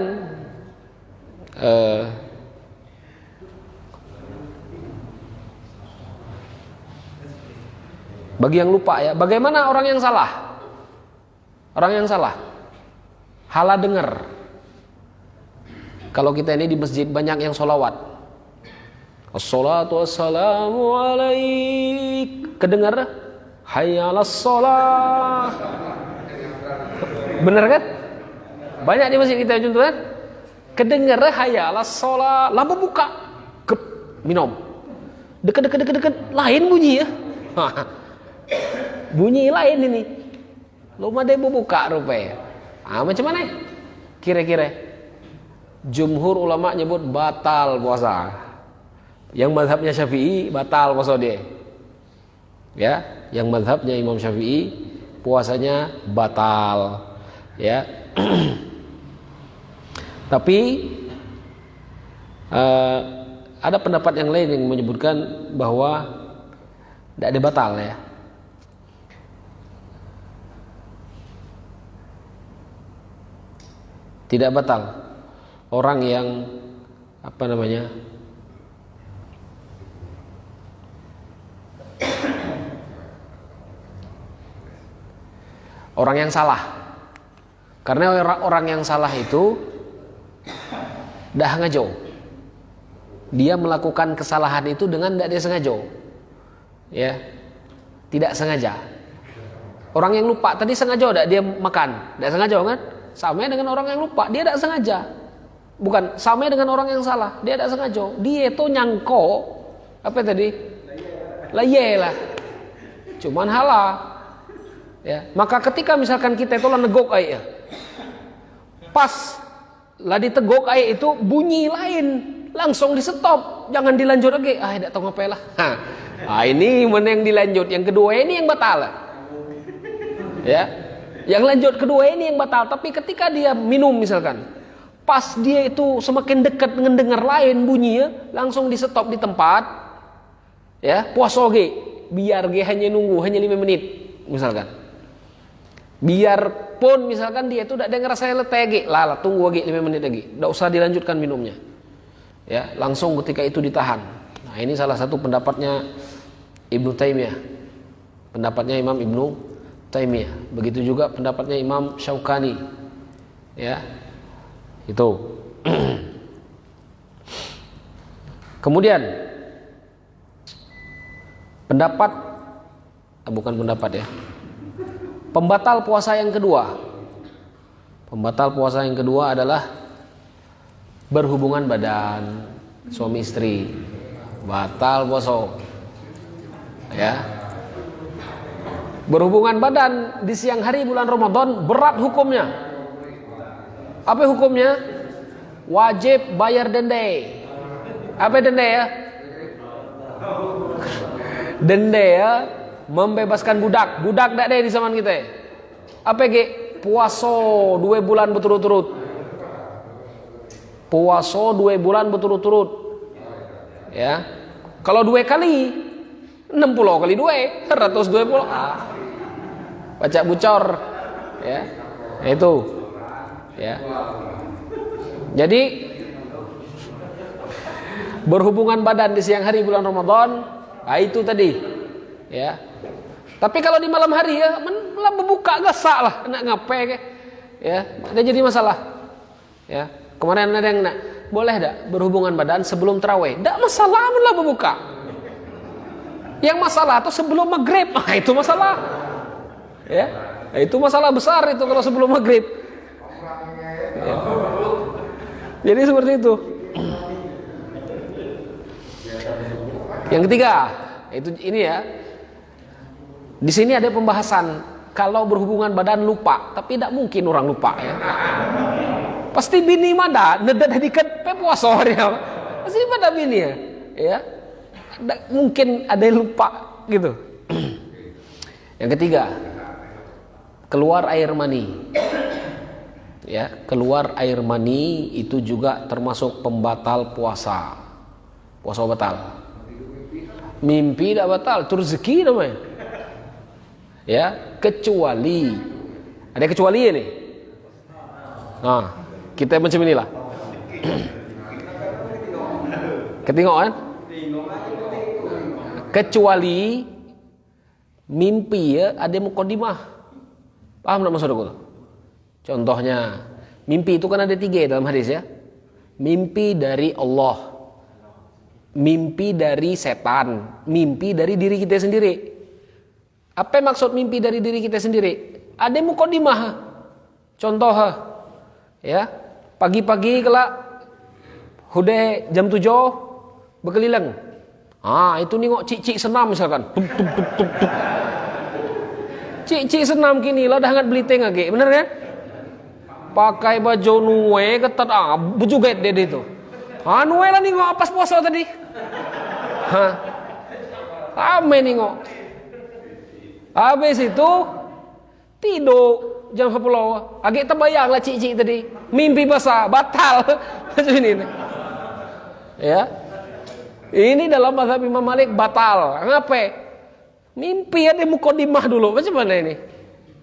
bagi yang lupa, ya, bagaimana orang yang salah? Orang yang salah, halah dengar. Kalau kita ini di masjid banyak yang sholawat, Assalatu wassalamu alaik, kedengar hayya 'alas shalah. Benar kan? Banyak di masjid kita contoh kan? Kedengar hayya 'alas shalah, lampu buka, gep, minum. Dekat lain bunyi, ya. Bunyi lain ini. Lama dia buka rupanya. Macam mana? Kira-kira jumhur ulama nyebut batal puasa. Yang mazhabnya Syafi'i batal puasa dia, ya. Yang mazhabnya Imam Syafi'i puasanya batal, ya. Tapi ada pendapat yang lain yang menyebutkan bahwa tidak ada batal, ya. Tidak batal. Orang yang orang yang salah. Karena orang yang salah itu dah ngajo. Dia melakukan kesalahan itu dengan tidak dia sengaja. Ya. Tidak sengaja. Orang yang lupa tadi sengaja tidak dia makan? Tidak sengaja kan? Sama dengan orang yang lupa, dia tidak sengaja. Bukan, sama dengan orang yang salah, dia tidak sengaja. Dia itu nyangko apa tadi? Layelah. Cuman halah. Ya, maka ketika misalkan kita itu lah negok air. Pas lah ditegok air itu bunyi lain. Langsung di stop, jangan dilanjut lagi. Tidak tahu ngapain lah. Ini mana yang dilanjut, yang kedua ini yang batal. Ya, yang lanjut kedua ini yang batal. Tapi ketika dia minum misalkan, pas dia itu semakin dekat dengan dengar lain bunyinya, langsung di stop di tempat. Ya, puasa ge, biar ge hanya nunggu hanya 5 menit misalkan. Biarpun misalkan dia itu tidak ada ngerasa letih ge, lah tunggu lagi 5 menit lagi, tidak usah dilanjutkan minumnya. Ya, langsung ketika itu ditahan. Nah, ini salah satu pendapatnya Ibnu Taimiyah. Pendapatnya Imam Ibnu Taimiyah. Begitu juga pendapatnya Imam Syaukani. Ya. Itu. Kemudian bukan pendapat ya. Pembatal puasa yang kedua. Pembatal puasa yang kedua adalah berhubungan badan suami istri, batal puasa. Ya. Berhubungan badan di siang hari bulan Ramadan berat hukumnya. Apa hukumnya? Wajib bayar dende. Apa dende ya? Dende ya, membebaskan budak. Budak tak ada di zaman kita. Apa ge? Puasa 2 bulan berturut-turut. Puasa 2 bulan berturut-turut. Ya. Kalau 2 kali 60 kali 2 120. Baca bucor. Ya. Itu. Ya. Jadi berhubungan badan di siang hari bulan Ramadan, itu tadi. Ya. Tapi kalau di malam hari ya, lah berbuka gasak lah, nak ngapai ke. Ya, ada jadi masalah. Ya. Kemarin ada yang nak, boleh tak berhubungan badan sebelum tarawih? Tak masalah, lah berbuka. Yang masalah itu sebelum maghrib, itu masalah. Ya, itu masalah besar itu kalau sebelum maghrib. Ya. Jadi seperti itu. Yang ketiga, ini ya. Di sini ada pembahasan kalau berhubungan badan lupa, tapi tidak mungkin orang lupa ya. Pasti bini mana nedak dikat puasa dia. Pasti pada bini ya. Mungkin ada yang lupa gitu. Yang ketiga, keluar air mani. Ya, keluar air mani itu juga termasuk pembatal puasa. Puasa batal. Mimpi tidak batal, itu rezeki namanya. Ya, kecuali ada kecuali ini. Nah, kita macam inilah. Ketinggalan? Kecuali mimpi ya ada mukadimah. Paham tak maksud aku? Contohnya, mimpi itu kan ada 3 dalam hadis ya. Mimpi dari Allah, mimpi dari setan, mimpi dari diri kita sendiri. Apa maksud mimpi dari diri kita sendiri? Ada mukadimah. Contoh ya, pagi-pagi kelak hudah jam 7 berkeliling. Itu nengok cik-cik senam misalkan. Cik-cik senam kini lah dah hangat beliting lagi, bener kan? Pakai baju nuwe ketat berjoget dia itu. Nuwe lah nengok apa puasa tadi. Ame nengok. Habis itu tidur jam 10. Agak terbayanglah cik-cik tadi. Mimpi basah, batal. Macam ini. Ya. Ini dalam mazhab Imam Malik batal. Kenapa? Mimpi ada mukadimah dulu. Macam mana ini?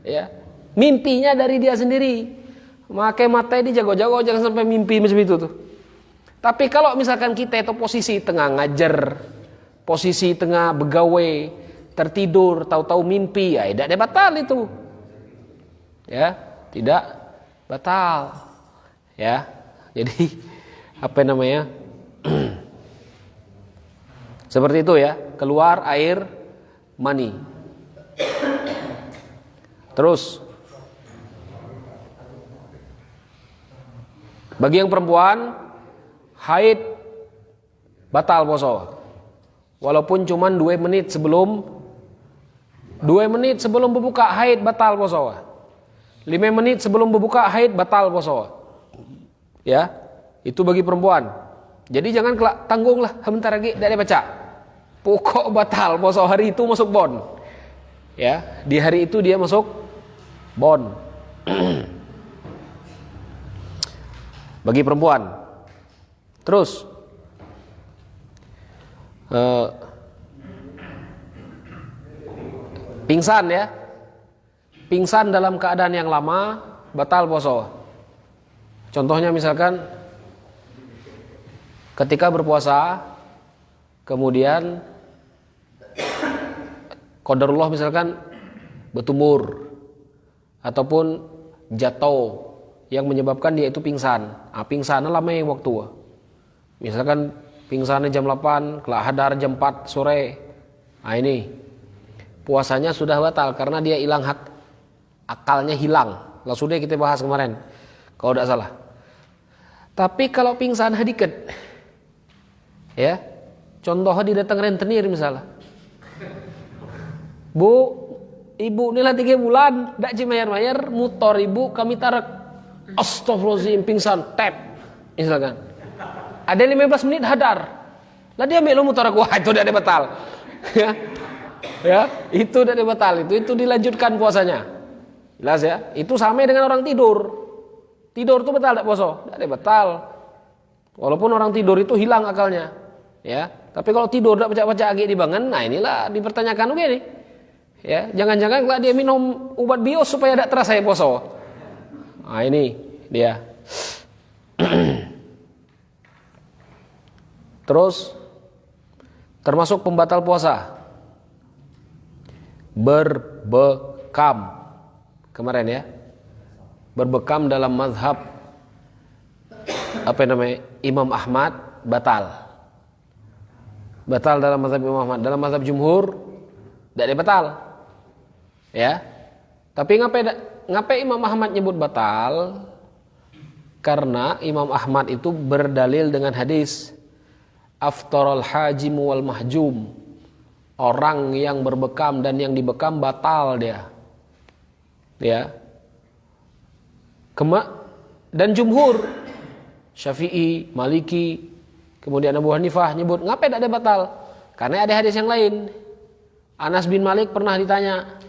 Ya. Mimpinya dari dia sendiri. Makai mata dijago-jago jangan sampai mimpi macam itu tuh. Tapi kalau misalkan kita itu posisi tengah ngajar, posisi tengah begawe, tertidur, tahu-tahu mimpi, ya tidak ada batal itu. Ya, tidak batal. Ya. Jadi apa namanya? Seperti itu ya, keluar air mani. Terus bagi yang perempuan haid batal poso. Walaupun cuman 2 menit sebelum berbuka haid batal poso. 5 menit sebelum berbuka haid batal poso. Ya, itu bagi perempuan. Jadi jangan tanggung lah, sebentar lagi tidak dibaca. Pokok batal poso hari itu masuk bon. Ya, di hari itu dia masuk bon. Bagi perempuan. Terus pingsan ya. Pingsan dalam keadaan yang lama batal poso. Contohnya misalkan ketika berpuasa kemudian qadarullah misalkan bertumur ataupun jatuh yang menyebabkan dia itu pingsan. Pingsannya lama yang waktu. Misalkan pingsannya jam 8, kelak hadar jam 4 sore. Ini puasanya sudah batal karena dia hilang akalnya hilang. Lah sudah kita bahas kemarin kalau tidak salah. Tapi kalau pingsan dikit, ya, contohnya didatang rentenir misalnya, Bu, ibu nilai 3 bulan, tidak cimayar-mayar, motor ibu kami tarik, astagfirullahaladzim, pingsan, tap, misalkan. Ada 15 menit hadar, lah dia ambil motor aku, itu tidak batal, ya, itu tidak batal, itu dilanjutkan puasanya, jelas ya, itu sama dengan orang tidur. Tidur itu batal tidak puasa? Tidak batal. Walaupun orang tidur itu hilang akalnya, ya. Tapi kalau tidur tidak baca-baca lagi dibangun, nah inilah dipertanyakan begini. Ya, jangan-jangan kalau dia minum obat bios supaya tidak terasa puasa. Nah ini dia. Terus termasuk pembatal puasa berbekam kemarin ya. Berbekam dalam mazhab Imam Ahmad batal dalam mazhab Imam Ahmad. Dalam mazhab jumhur tidak batal, ya. Tapi ngapain Imam Ahmad nyebut batal? Karena Imam Ahmad itu berdalil dengan hadis aftarul hajim wal mahjum, orang yang berbekam dan yang dibekam batal dia, ya. Dan jumhur Syafi'i, Maliki, kemudian Abu Hanifah nyebut ngapain tidak ada batal? Karena ada hadis yang lain. Anas bin Malik pernah ditanya,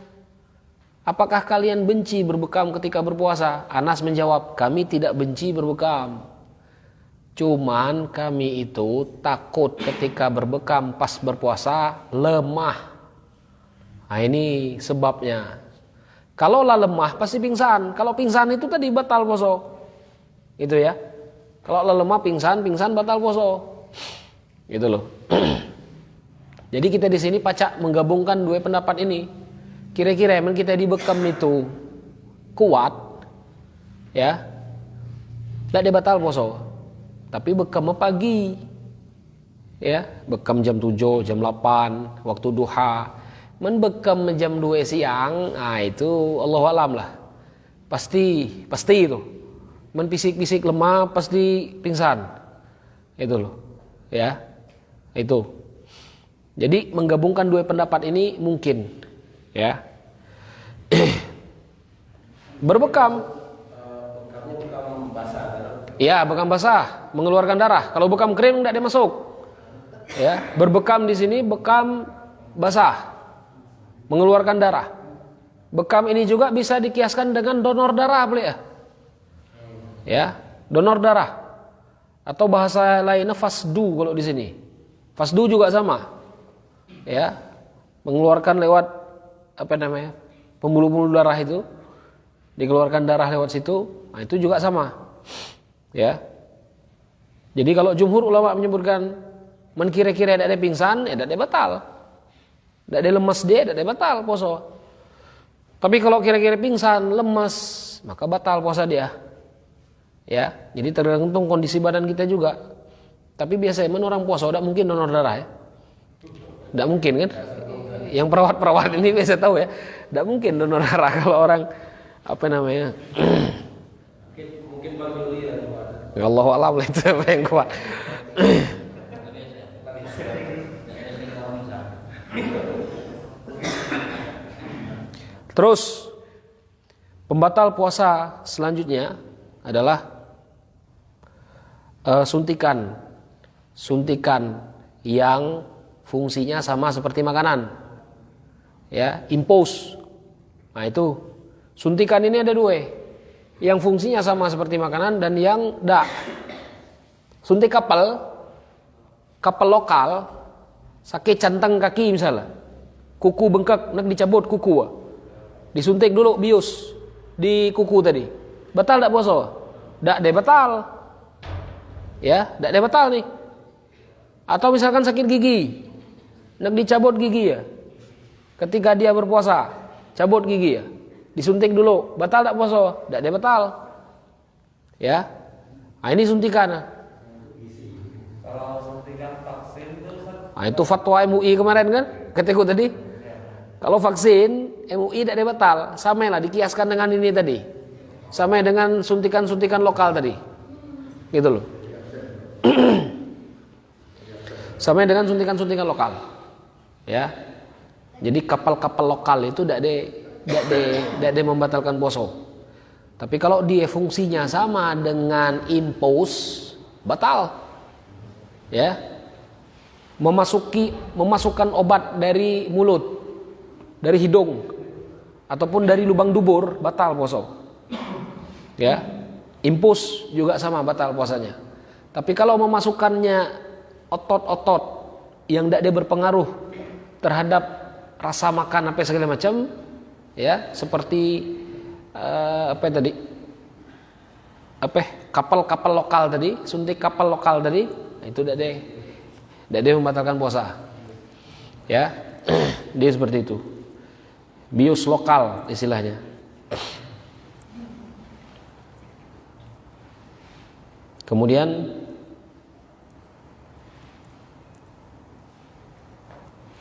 apakah kalian benci berbekam ketika berpuasa? Anas menjawab, kami tidak benci berbekam, cuman kami itu takut ketika berbekam pas berpuasa lemah. Nah ini sebabnya. Kalau lemah pasti pingsan. Kalau pingsan itu tadi batal puasa. Itu ya. Kalau lemah pingsan batal puasa. Gitu loh. Jadi kita di sini pacak menggabungkan 2 pendapat ini. Kira-kira emang kita dibekam itu kuat, ya. Tidak batal puasa. Tapi bekam pagi. Ya, bekam jam 7, jam 8, waktu duha. Bekam jam 2 siang, itu Allahu alam lah. Pasti itu. Pisik-pisik lemah pasti pingsan. Itu loh. Ya. Itu. Jadi menggabungkan 2 pendapat ini mungkin, ya. Berbekam. Bekamnya bekam basah. Iya, bekam basah, mengeluarkan darah. Kalau bekam kering tidak dimasuk. Ya, berbekam di sini bekam basah, mengeluarkan darah. Bekam ini juga bisa dikiaskan dengan donor darah, boleh ya? Ya, donor darah. Atau bahasa lainnya fasdu kalau di sini. Fasdu juga sama. Ya, mengeluarkan lewat pembuluh-pembuluh darah itu, dikeluarkan darah lewat situ. Nah, itu juga sama. Ya. Jadi kalau jumhur ulama menyebutkan kira-kira tidak ada pingsan, tidak ada batal. Tidak ada lemas dia, tidak ada batal puasa. Tapi kalau kira-kira pingsan, lemas, maka batal puasa dia. Ya, jadi tergantung kondisi badan kita juga. Tapi biasanya orang puasa tidak mungkin donor darah ya. Tidak mungkin kan? Yang perawat-perawat ini biasa tahu ya. Tidak mungkin donor darah kalau orang apa namanya? Mungkin Bang Yuli ya. Ya Allah alam itu apa yang kuat. Terus pembatal puasa selanjutnya adalah suntikan yang fungsinya sama seperti makanan, ya, impose. Nah itu suntikan ini ada dua, yang fungsinya sama seperti makanan dan yang tidak. Suntik kapal lokal, sakit cantang kaki misalnya, kuku bengkak nak dicabut kuku, disuntik dulu bius di kuku tadi, batal tidak puasa? Tidak deh batal. Ya, tidak ada batal nih. Atau misalkan sakit gigi, nak dicabut gigi ya. Ketika dia berpuasa, cabut gigi ya. Disuntik dulu, batal tidak puasa? Tidak ada batal. Ya. Nah, ini suntikan. Kalau suntikan vaksin itu itu fatwa MUI kemarin kan? Ketika tadi. Kalau vaksin MUI tidak ada batal, samalah dikiaskan dengan ini tadi. Sama dengan suntikan-suntikan lokal tadi. Gitu loh. Sama dengan suntikan-suntikan lokal, ya. Jadi kapal-kapal lokal itu tidak ada membatalkan puasa. Tapi kalau dia fungsinya sama dengan impose, batal, ya. Memasukkan obat dari mulut, dari hidung, ataupun dari lubang dubur, batal puasa, ya. Impose juga sama, batal puasanya. Tapi kalau memasukkannya otot-otot yang tidak berpengaruh terhadap rasa makan apa segala macam, ya, seperti apa tadi? Kapal-kapal lokal tadi, suntik kapal lokal tadi, nah itu tidak ada membatalkan puasa. Ya. Dia seperti itu. Bius lokal istilahnya. Kemudian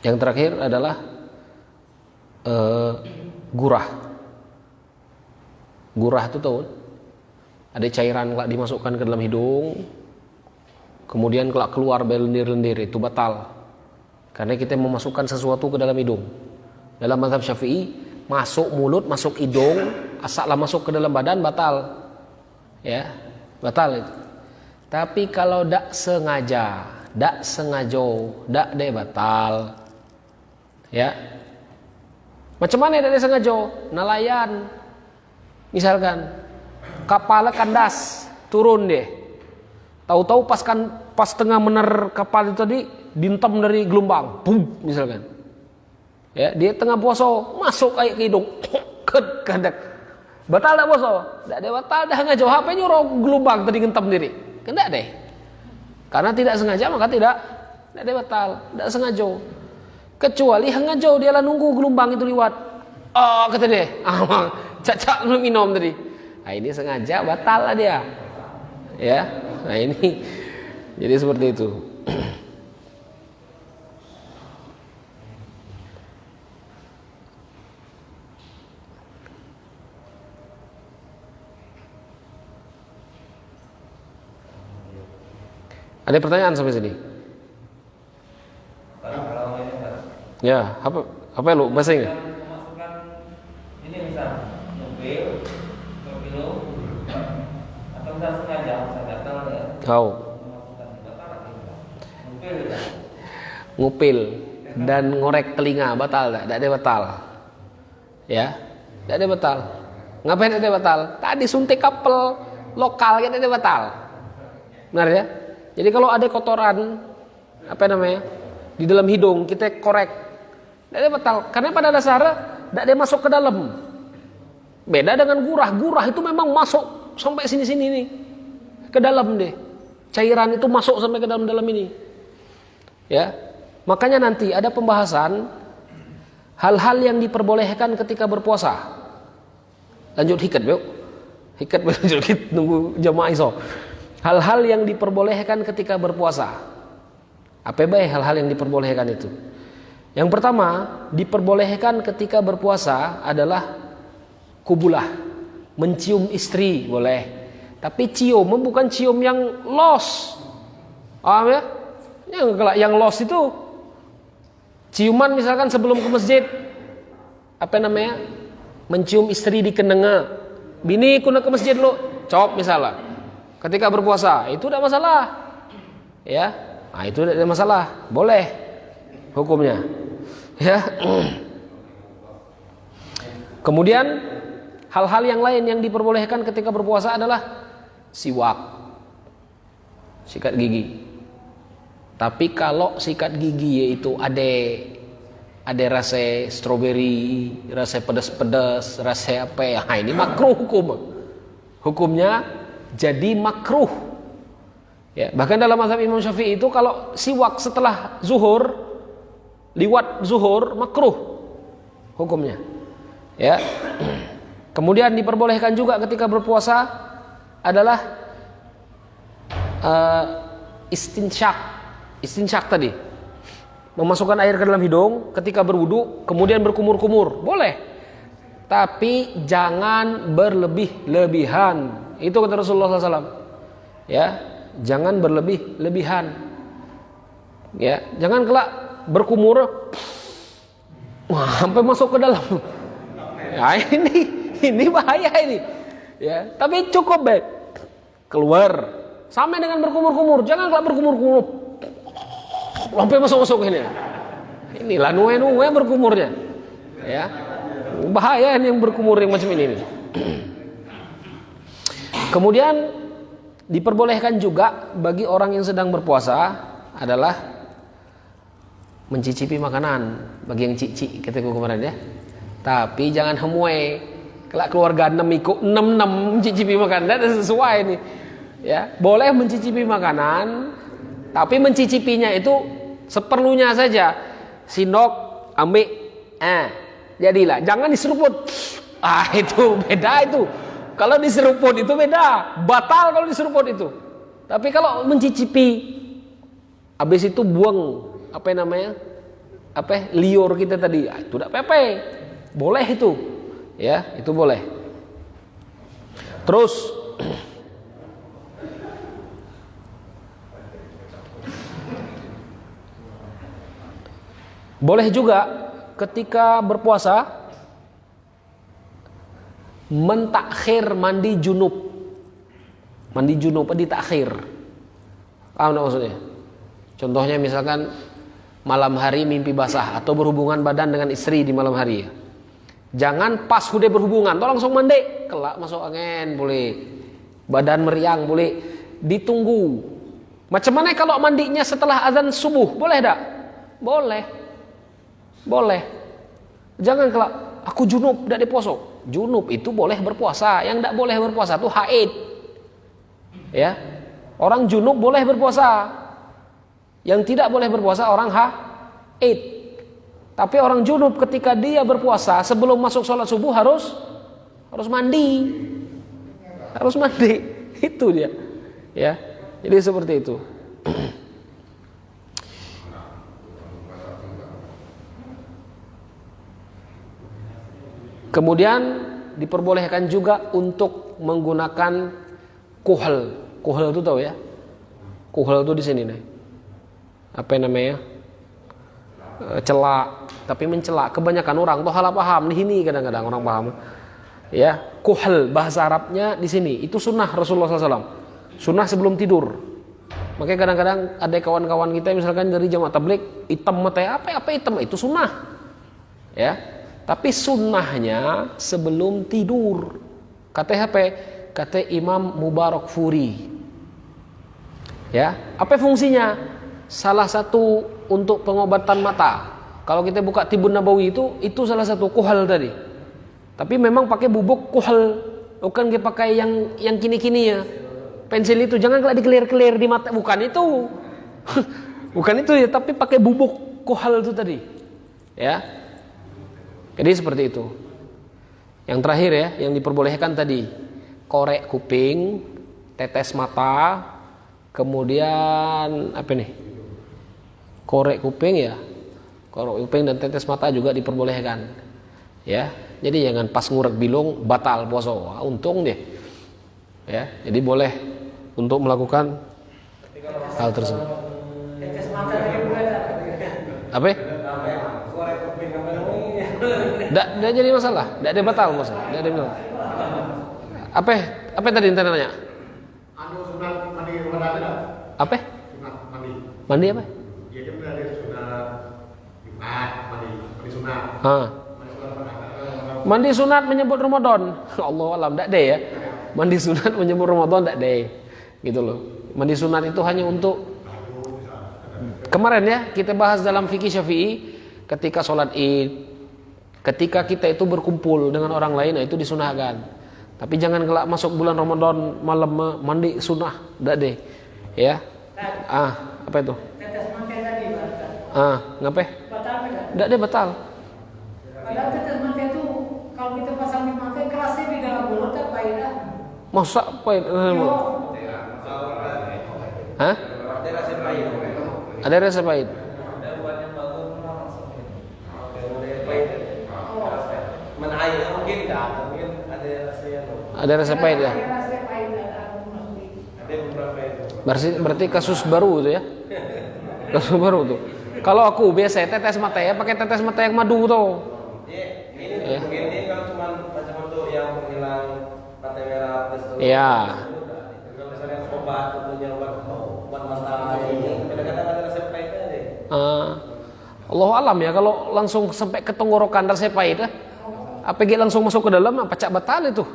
yang terakhir adalah gurah. Gurah itu tahu? Ada cairan kelak dimasukkan ke dalam hidung, kemudian kelak keluar berlendir-lendir, itu batal. Karena kita memasukkan sesuatu ke dalam hidung. Dalam mazhab Syafi'i, masuk mulut, masuk hidung, asalnya masuk ke dalam badan batal. Ya, batal itu. Tapi kalau dak sengaja, dak deh batal. Ya. Macam mana dak sengaja? Nelayan. Misalkan kapalnya kandas, turun deh. Tahu-tahu pas tengah mener kapal itu tadi dintam dari gelombang, bum, misalkan. Ya, dia tengah puasa, masuk air ke hidung. Kedak. Batal dak puasa? Dak ada batal, dah sengaja. HP nyuruh gelombang tadi ngentam diri. Tidak deh. Karena tidak sengaja maka tidak ada batal, tidak sengaja. Kecuali sengaja dia lah nunggu gelombang itu lewat. Oh, kata dia. Cacak minum tadi. Nah, ini sengaja batal lah dia. Ya. Nah, ini jadi seperti itu. Ada pertanyaan sampai sini? kalau ini kan. Ya, apa lu bahasa Inggris? Memasukkan ini misal mobil atau misal sengaja gatal ya. Kau ngupil dan ngorek telinga batal tak? Tak ada batal. Ya, tak ada batal. Ngapain ada batal? Tadi suntik kapal lokal kan ada batal. Benar ya? Jadi kalau ada kotoran apa namanya di dalam hidung kita korek, tidak ada batal. Karena pada dasarnya tidak ada masuk ke dalam. Beda dengan gurah. Gurah itu memang masuk sampai sini-sini nih, ke dalam deh. Cairan itu masuk sampai ke dalam ini. Ya, makanya nanti ada pembahasan hal-hal yang diperbolehkan ketika berpuasa. Lanjut hikat, yuk. Ikat baju kita nunggu jamaah iso. Hal-hal yang diperbolehkan ketika berpuasa. Apa baik hal-hal yang diperbolehkan itu? Yang pertama, diperbolehkan ketika berpuasa adalah kubulah, mencium istri boleh. Tapi cium bukan cium yang los. Paham ya? Yang los itu ciuman misalkan sebelum ke masjid. Apa namanya? Mencium istri di kendenga. Bini kuna ke masjid lu, cop misalnya. Ketika berpuasa, itu tidak masalah. Ya. Nah, itu tidak ada masalah. Boleh hukumnya. Ya. Kemudian hal-hal yang lain yang diperbolehkan ketika berpuasa adalah siwak, sikat gigi. Tapi kalau sikat gigi yaitu ada rasa stroberi, rasa pedas-pedas, rasa apa ya? Nah, ini makruh hukumnya jadi makruh. Ya, bahkan dalam mazhab Imam Syafi'i itu kalau siwak setelah zuhur, liwat zuhur makruh hukumnya. Ya. Kemudian diperbolehkan juga ketika berpuasa adalah istinsyak tadi, memasukkan air ke dalam hidung ketika berwudu, kemudian berkumur-kumur, boleh, tapi jangan berlebih-lebihan. Itu kata Rasulullah SAW. Ya, jangan berlebih-lebihan. Ya, jangan kelak berkumur, wah, sampai masuk ke dalam. Ya, ini bahaya ini. Ya, tapi cukup baik keluar sampai dengan berkumur-kumur, jangan kelak berkumur-kumur sampai masuk ini. Inilah nuwe berkumurnya. Ya. Bahaya ini yang berkumur yang macam ini. Kemudian diperbolehkan juga bagi orang yang sedang berpuasa adalah mencicipi makanan bagi yang cici ketika kemarin ya. Tapi jangan hemue. Kelak keluarga 6 ikut 6 mencicipi makanan, tidak sesuai nih. Ya, boleh mencicipi makanan, tapi mencicipinya itu seperlunya saja. Sindok, ambil, jadilah. Jangan diseruput. Itu beda itu. Kalau diseruput itu beda, batal kalau diseruput itu. Tapi kalau mencicipi, habis itu buang apa namanya? Liur kita tadi, itu tidak apa-apa. Boleh itu. Ya, itu boleh. Terus boleh juga ketika berpuasa mentakhir mandi junub. Mandi junub ditakhir. Paham maksudnya? Contohnya misalkan malam hari mimpi basah atau berhubungan badan dengan istri di malam hari ya. Jangan pas udah berhubungan, toh langsung mandi, kelak masuk angin boleh, badan meriang boleh, ditunggu. Macam mana kalau mandinya setelah azan subuh, boleh tak? Boleh. Jangan kelak aku junub tidak dipuasa. Junub itu boleh berpuasa, yang tidak boleh berpuasa itu haid. Ya, orang junub boleh berpuasa, yang tidak boleh berpuasa orang haid. Tapi orang junub ketika dia berpuasa sebelum masuk sholat subuh harus mandi. Harus mandi. Itu dia. Ya. Jadi seperti itu. Kemudian diperbolehkan juga untuk menggunakan kuhel. Kuhel itu tahu ya? Kuhel itu di sini nih. Apa namanya? Celak, tapi mencela. Kebanyakan orang tuh salah paham di sini, kadang-kadang orang paham. Ya, kuhel bahasa Arabnya di sini. Itu sunnah Rasulullah SAW. Sunnah sebelum tidur. Makanya kadang-kadang ada kawan-kawan kita misalkan dari jamaah tabligh hitam mata apa hitam itu sunnah. Ya, tapi sunnahnya sebelum tidur. Kata Imam Mubarakfuri. Ya, apa fungsinya? Salah satu untuk pengobatan mata. Kalau kita buka Tibun Nabawi itu salah satu kuhal tadi. Tapi memang pakai bubuk kuhal, bukan kita pakai yang kini-kini ya. Pensil itu jangan kalau dikelir-kelir di mata, bukan itu. Bukan itu ya, tapi pakai bubuk kuhal itu tadi. Ya. Jadi seperti itu. Yang terakhir ya, yang diperbolehkan tadi korek kuping, tetes mata, kemudian apa nih? Korek kuping ya. Korek kuping dan tetes mata juga diperbolehkan. Ya. Jadi jangan pas ngurek bilung batal puasa. Wah, untung deh. Ya, jadi boleh untuk melakukan hal tersebut. Tetes mata tadi boleh tak? Apa? Korek kuping apa namanya? Tidak jadi masalah, tidak ada batal masalah, tidak ada masalah. Apa tadi ente nanya? Anu sunat mandi Ramadan ada? Apa? Sunat mandi. Mandi apa? Iya kan ada sunat Jumat mandi sunat. Ah. Mandi sunat Ramadan. Mandi sunat menyebut Ramadan. Allah alam, tidak ada ya. Mandi sunat menyebut Ramadan tidak ada. Gitu loh. Mandi sunat itu hanya untuk kemarin ya kita bahas dalam fikih Syafi'i ketika sholat Id, ketika kita itu berkumpul dengan orang lain, nah itu disunahkan. Tapi jangan kelak masuk bulan Ramadan malam mandi sunnah, tidak deh, ya. Apa itu? Tetes mata tadi batal. Ngapain? Batal tidak? Tidak deh batal. Padahal tetes mata itu kalau kita pasang di mata kerasnya di dalam mulut apa ya? Masa apa? Hah? Ada rasa pahit. Ada rasa pahit. Ada obat yang bagus maksudnya. Kemudian pahit. Menaik mungkin dah, mungkin ada rasanya tuh. Ada rasa pahit ya. Ada rasa pahit ada. Ada beberapa itu. Berarti kasus baru itu ya. Kasus baru tuh. Kalau aku biasa tetes mata ya pakai tetes mata yang madu tuh. Ini begini kalau cuma macam untuk yang menghilang mata merah plus itu. Iya. Kalau misalnya obat tentunya obat mata ini kadang-kadang ada rasa pahitnya deh. Allah alam ya kalau langsung sampai ke tenggorokan rasa pahit ya. APG langsung masuk ke dalam pecah batal itu.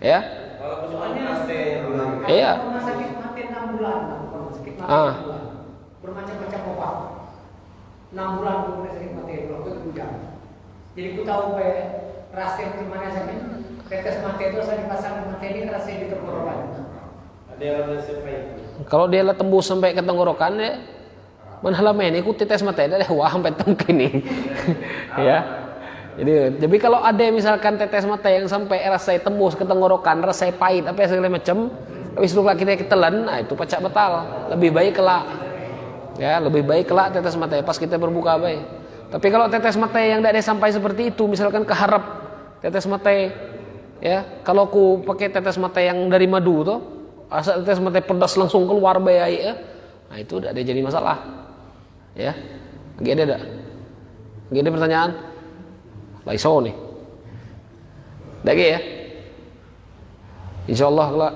Ya. Kalau cuma rasa Iya. Rumah sakit mati 6 bulan, rumah sakit mati 6 bulan. Bermacam-macam obat. 6 bulan rumah sakit mati, kalau aku gudang. Jadi aku tahu rasa yang gimana sakit. Tetes mata itu saya dipasang di mata ini rasa di tenggorokan. ada yang rasa pahit. Kalau dia lah tembus sampai ke tenggorokan ya. Manhalamen ikut tetes mata dia wah sampai tengkini. Ya. Jadi kalau ada misalkan tetes mata yang sampai rasa tembus ke tenggorokan, rasa pahit apa segala macam, habis itu kita telan, nah itu pecah batal. Lebih baik kelak. Ya, lebih baik kelak tetes mata pas kita berbuka baik. Tapi kalau tetes mata yang tidak ada sampai seperti itu, misalkan keharap tetes mata ya, kalau aku pakai tetes mata yang dari madu tuh, asal tetes mata pedas langsung keluar baik ya. Nah, itu tidak ada jadi masalah. Ya. Lagi ada enggak? Lagi ada pertanyaan? Laiso nih. Lagi ya. Insyaallah kelak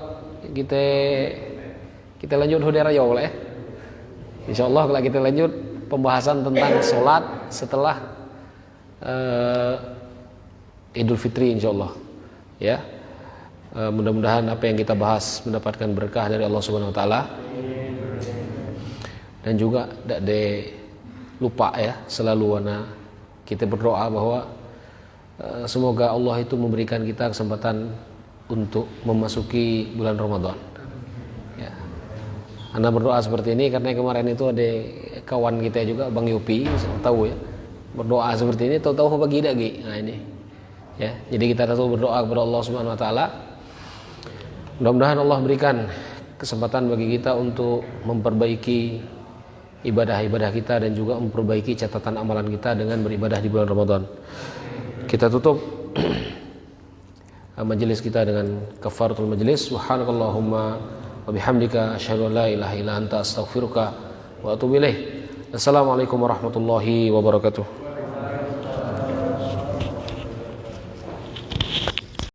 kita lanjut hudera ya ya. Insyaallah kelak kita lanjut pembahasan tentang sholat setelah Idul Fitri insyaallah. Ya. Mudah-mudahan apa yang kita bahas mendapatkan berkah dari Allah Subhanahu wa taala. Dan juga tidak lupa ya selalu kita berdoa bahwa semoga Allah itu memberikan kita kesempatan untuk memasuki bulan Ramadan. Ya. Anda berdoa seperti ini karena kemarin itu ada kawan kita juga Bang Yopi tahu ya berdoa seperti ini tahu-tahu bagi dagi. Nah ini ya jadi kita tahu berdoa kepada Allah Subhanahu Wa Taala. Mudah-mudahan Allah berikan kesempatan bagi kita untuk memperbaiki ibadah-ibadah kita dan juga memperbaiki catatan amalan kita dengan beribadah di bulan Ramadan. Kita tutup majelis kita dengan kafaratul majelis. Subhanakallahumma wa bihamdika asyhadu an la ilaha illa anta astaghfiruka wa atubu ilaik. Assalamualaikum warahmatullahi wabarakatuh.